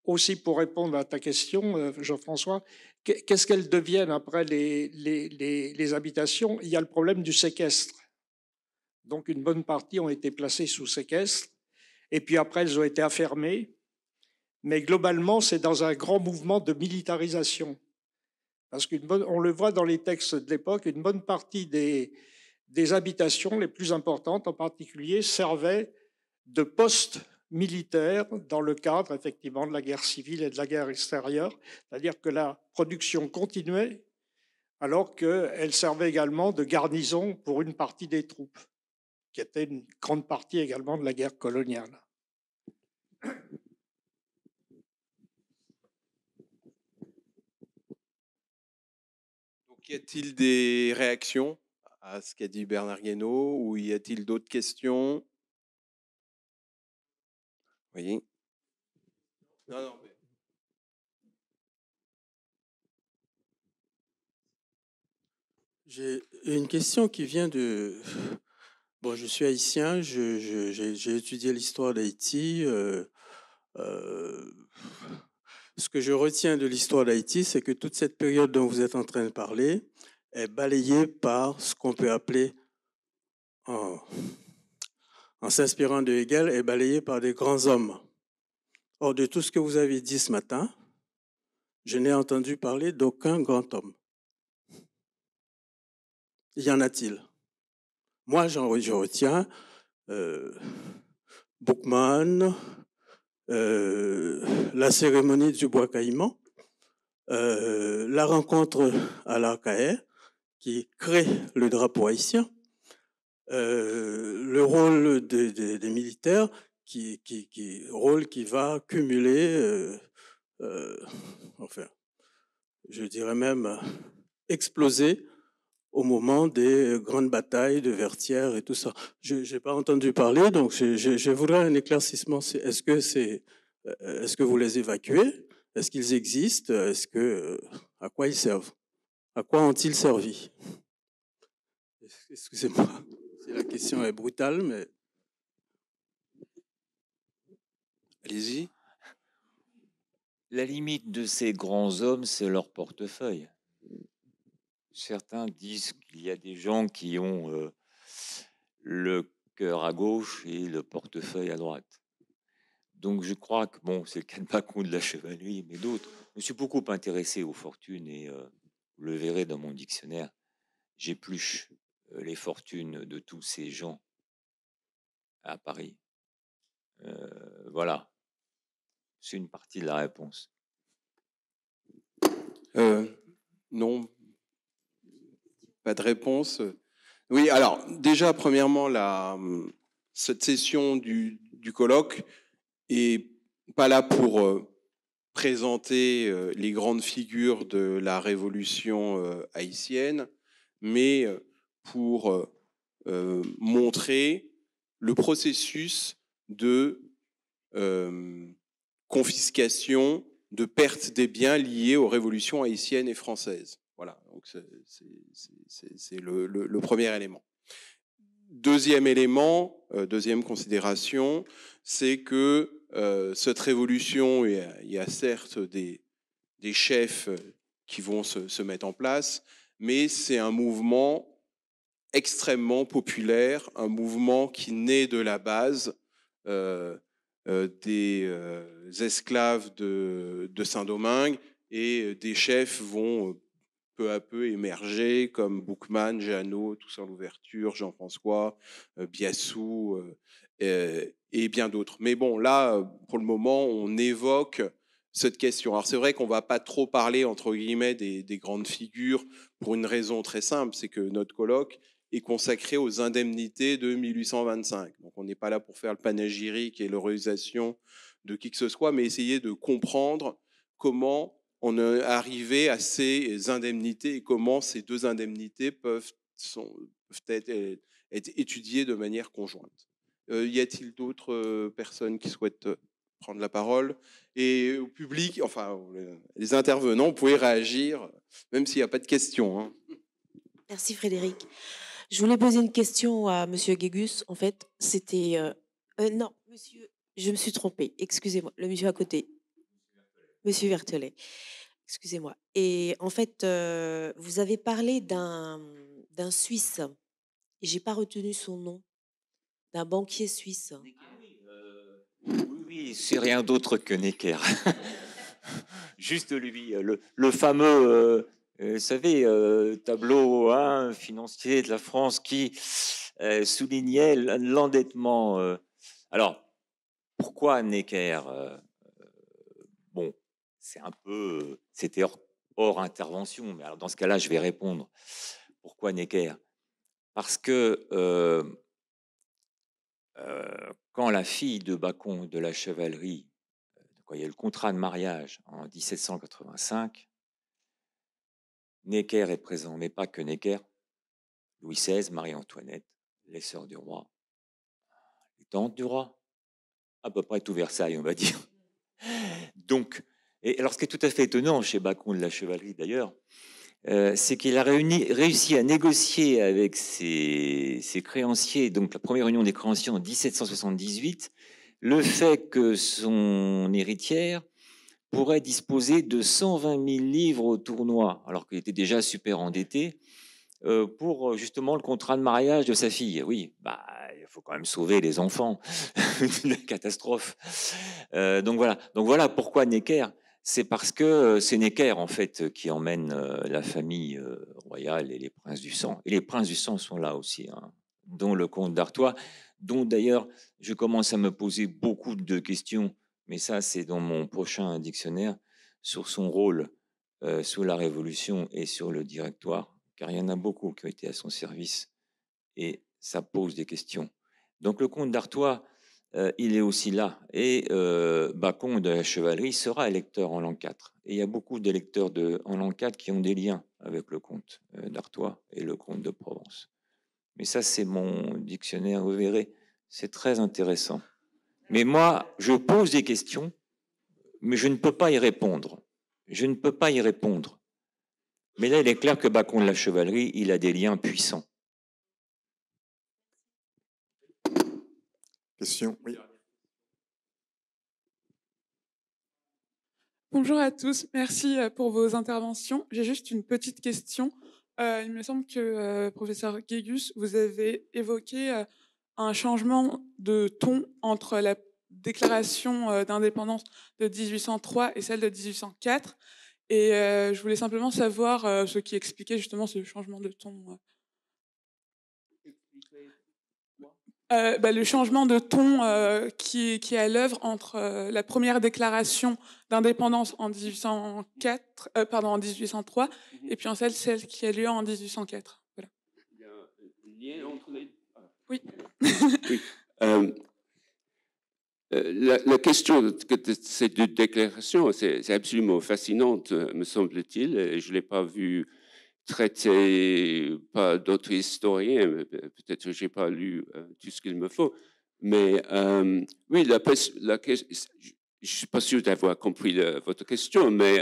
aussi pour répondre à ta question, Jean-François, qu'est-ce qu'elles deviennent après les habitations? Il y a le problème du séquestre. Donc une bonne partie ont été placées sous séquestre, et puis après elles ont été affermées. Mais globalement, c'est dans un grand mouvement de militarisation. Parce on le voit dans les textes de l'époque, une bonne partie des habitations les plus importantes en particulier servaient de postes militaires dans le cadre effectivement de la guerre civile et de la guerre extérieure, c'est-à-dire que la production continuait alors qu'elle servait également de garnison pour une partie des troupes, qui était une grande partie également de la guerre coloniale. Donc, y a-t-il des réactions à ce qu'a dit Bernard Guénaud, ou y a-t-il d'autres questions? Oui. Non, mais... J'ai une question qui vient de... Bon, je suis haïtien, j'ai étudié l'histoire d'Haïti. Ce que je retiens de l'histoire d'Haïti, c'est que toute cette période dont vous êtes en train de parler est balayée par ce qu'on peut appeler, en s'inspirant de Hegel, est balayée par des grands hommes. Or, de tout ce que vous avez dit ce matin, je n'ai entendu parler d'aucun grand homme. Y en a-t-il? Moi, je retiens Boukman, la cérémonie du bois caïman, la rencontre à l'Arcaë, qui crée le drapeau haïtien, le rôle des militaires, rôle qui va cumuler, enfin, je dirais même exploser au moment des grandes batailles de Vertières et tout ça. Je n'ai pas entendu parler, donc je voudrais un éclaircissement. Est-ce que vous les évacuez? Est-ce qu'ils existent? À quoi ils servent? À quoi ont-ils servi? Excusez-moi, si la question est brutale, mais... Allez-y. La limite de ces grands hommes, c'est leur portefeuille. Certains disent qu'il y a des gens qui ont le cœur à gauche et le portefeuille à droite. Donc je crois que, bon, c'est le cas de Bacon de la Chevalerie, mais d'autres. Je me suis beaucoup intéressé aux fortunes et vous le verrez dans mon dictionnaire, j'épluche les fortunes de tous ces gens à Paris. Voilà, c'est une partie de la réponse. Non, pas de réponse. Oui, alors déjà, premièrement, cette session du colloque est pas là pour présenter les grandes figures de la révolution haïtienne, mais pour montrer le processus de confiscation, de perte des biens liés aux révolutions haïtiennes et françaises. Voilà, donc c'est le premier élément. Deuxième élément, deuxième considération, c'est que cette révolution, il y a certes des chefs qui vont se mettre en place, mais c'est un mouvement extrêmement populaire, un mouvement qui naît de la base des esclaves de Saint-Domingue, et des chefs vont peu à peu émerger comme Boukman, Jeannot, Toussaint Louverture, Jean-François, Biassou et bien d'autres. Mais bon, là, pour le moment, on évoque cette question. Alors c'est vrai qu'on ne va pas trop parler, entre guillemets, des grandes figures pour une raison très simple, c'est que notre colloque est consacré aux indemnités de 1825. Donc on n'est pas là pour faire le panégyrique et l'heuroisation de qui que ce soit, mais essayer de comprendre comment on est arrivé à ces indemnités et comment ces deux indemnités peuvent être étudiées de manière conjointe. Y a-t-il d'autres personnes qui souhaitent prendre la parole? Et au public, enfin les intervenants, vous pouvez réagir, même s'il n'y a pas de questions. Hein. Merci Frédéric. Je voulais poser une question à Monsieur Guégus. En fait, c'était... non, monsieur, je me suis trompée. Excusez-moi, le monsieur à côté. Monsieur Vertelet. Excusez-moi. Et en fait, vous avez parlé d'un Suisse. Et j'ai pas retenu son nom. D'un banquier suisse. Oui, c'est rien d'autre que Necker. Juste lui, le fameux... vous savez, tableau financier de la France qui soulignait l'endettement. Alors, pourquoi Necker? Bon, c'est un peu... C'était hors intervention, mais alors dans ce cas-là, je vais répondre. Pourquoi Necker? Parce que quand la fille de Bacon de la chevalerie, quand il y a eu le contrat de mariage en 1785, Necker est présent, mais pas que Necker. Louis XVI, Marie-Antoinette, les sœurs du roi, les tantes du roi, à peu près tout Versailles, on va dire. Donc, et alors ce qui est tout à fait étonnant chez Bacon de la chevalerie d'ailleurs, c'est qu'il a réussi à négocier avec ses créanciers, donc la première union des créanciers en 1778, le fait que son héritière pourrait disposer de 120 000 livres au tournoi, alors qu'il était déjà super endetté, pour justement le contrat de mariage de sa fille. Oui, bah, il faut quand même sauver les enfants d'une catastrophe. Donc voilà pourquoi Necker. C'est parce que c'est Necker, en fait, qui emmène la famille royale et les princes du sang. Et les princes du sang sont là aussi, hein, dont le comte d'Artois, dont d'ailleurs je commence à me poser beaucoup de questions, mais ça c'est dans mon prochain dictionnaire, sur son rôle sous la Révolution et sur le Directoire, car il y en a beaucoup qui ont été à son service, et ça pose des questions. Donc le comte d'Artois, il est aussi là. Et Bacon de la chevalerie sera électeur en l'an 4. Et il y a beaucoup d'électeurs en l'an 4 qui ont des liens avec le comte d'Artois et le comte de Provence. Mais ça, c'est mon dictionnaire, vous verrez, c'est très intéressant. Mais moi, je pose des questions, mais je ne peux pas y répondre. Je ne peux pas y répondre. Mais là, il est clair que Bacon de la chevalerie, il a des liens puissants. Question, oui. Bonjour à tous, merci pour vos interventions. J'ai juste une petite question. Il me semble que, professeur Guégus, vous avez évoqué un changement de ton entre la déclaration d'indépendance de 1803 et celle de 1804. Et je voulais simplement savoir ce qui expliquait justement ce changement de ton. le changement de ton qui est à l'œuvre entre la première déclaration d'indépendance en 1804, en 1803, et puis en celle qui a lieu en 1804. Voilà. Il y a un lien entre les... Oui. Oui. La question de ces deux déclarations, c'est absolument fascinante, me semble-t-il. Je ne l'ai pas vu traité par d'autres historiens. Peut-être que je n'ai pas lu tout ce qu'il me faut. Mais oui, je ne suis pas sûr d'avoir compris votre question, mais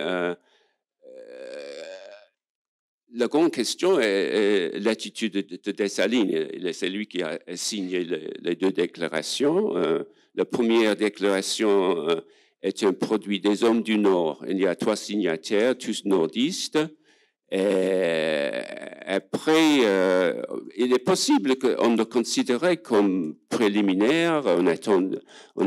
la grande question est l'attitude de Dessalines. C'est lui qui a signé les deux déclarations. La première déclaration est un produit des hommes du Nord. Il y a 3 signataires, tous nordistes. Et après, il est possible qu'on le considérait comme préliminaire. On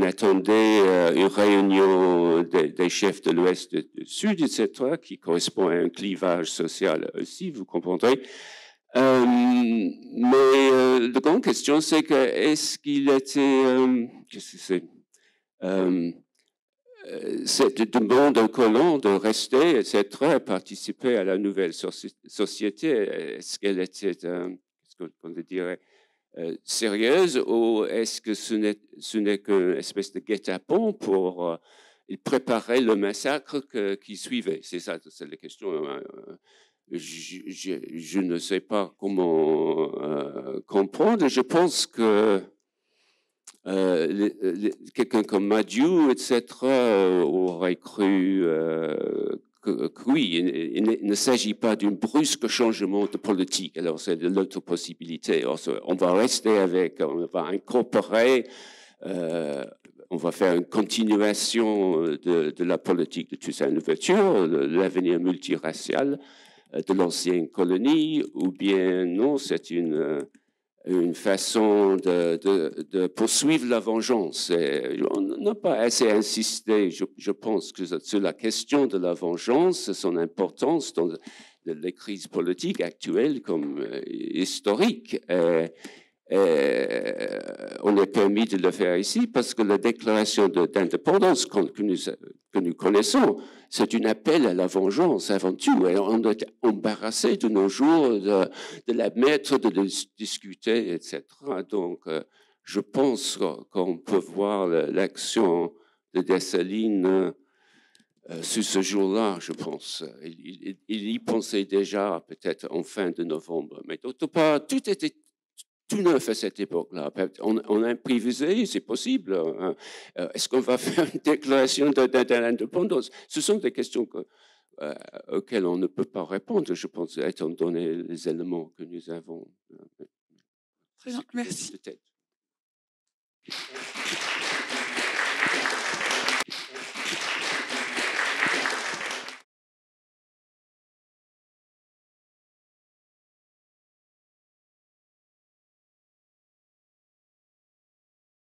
attendait une réunion des chefs de l'Ouest et du Sud, etc., qui correspond à un clivage social aussi, vous comprendrez. Mais la grande question, c'est que est-ce qu'il était... qu'est-ce que c'est cette demande aux colons de rester, etc., participer à la nouvelle société, est-ce qu'elle était, qu'est-ce qu'on dirait, sérieuse, ou est-ce que ce n'est qu'une espèce de guet-apens pour préparer le massacre qui suivait? C'est ça, c'est la question. Je ne sais pas comment comprendre. Je pense que quelqu'un comme Madiou, etc., aurait cru que oui, il ne s'agit pas d'un brusque changement de politique. Alors, c'est de l'autre possibilité. Alors, on va rester avec, on va incorporer, on va faire une continuation de la politique de Toussaint Louverture, l'avenir multiracial de l'ancienne colonie, ou bien non, c'est une façon de poursuivre la vengeance. Et on n'a pas assez insisté, je pense, que sur la question de la vengeance, son importance dans les crises politiques actuelles comme historiques. On est permis de le faire ici parce que la déclaration d'indépendance que nous connaissons, c'est un appel à la vengeance avant tout. Et on est embarrassé de nos jours de la mettre, de discuter, etc. Donc, je pense qu'on peut voir l'action de Dessalines sur ce jour-là, je pense. Il y pensait déjà peut-être en fin de novembre. Mais d'autre part, tout était tout neuf à cette époque-là. On a improvisé, c'est possible. Est-ce qu'on va faire une déclaration d'indépendance? Ce sont des questions auxquelles on ne peut pas répondre, je pense, étant donné les éléments que nous avons. Très bien, merci.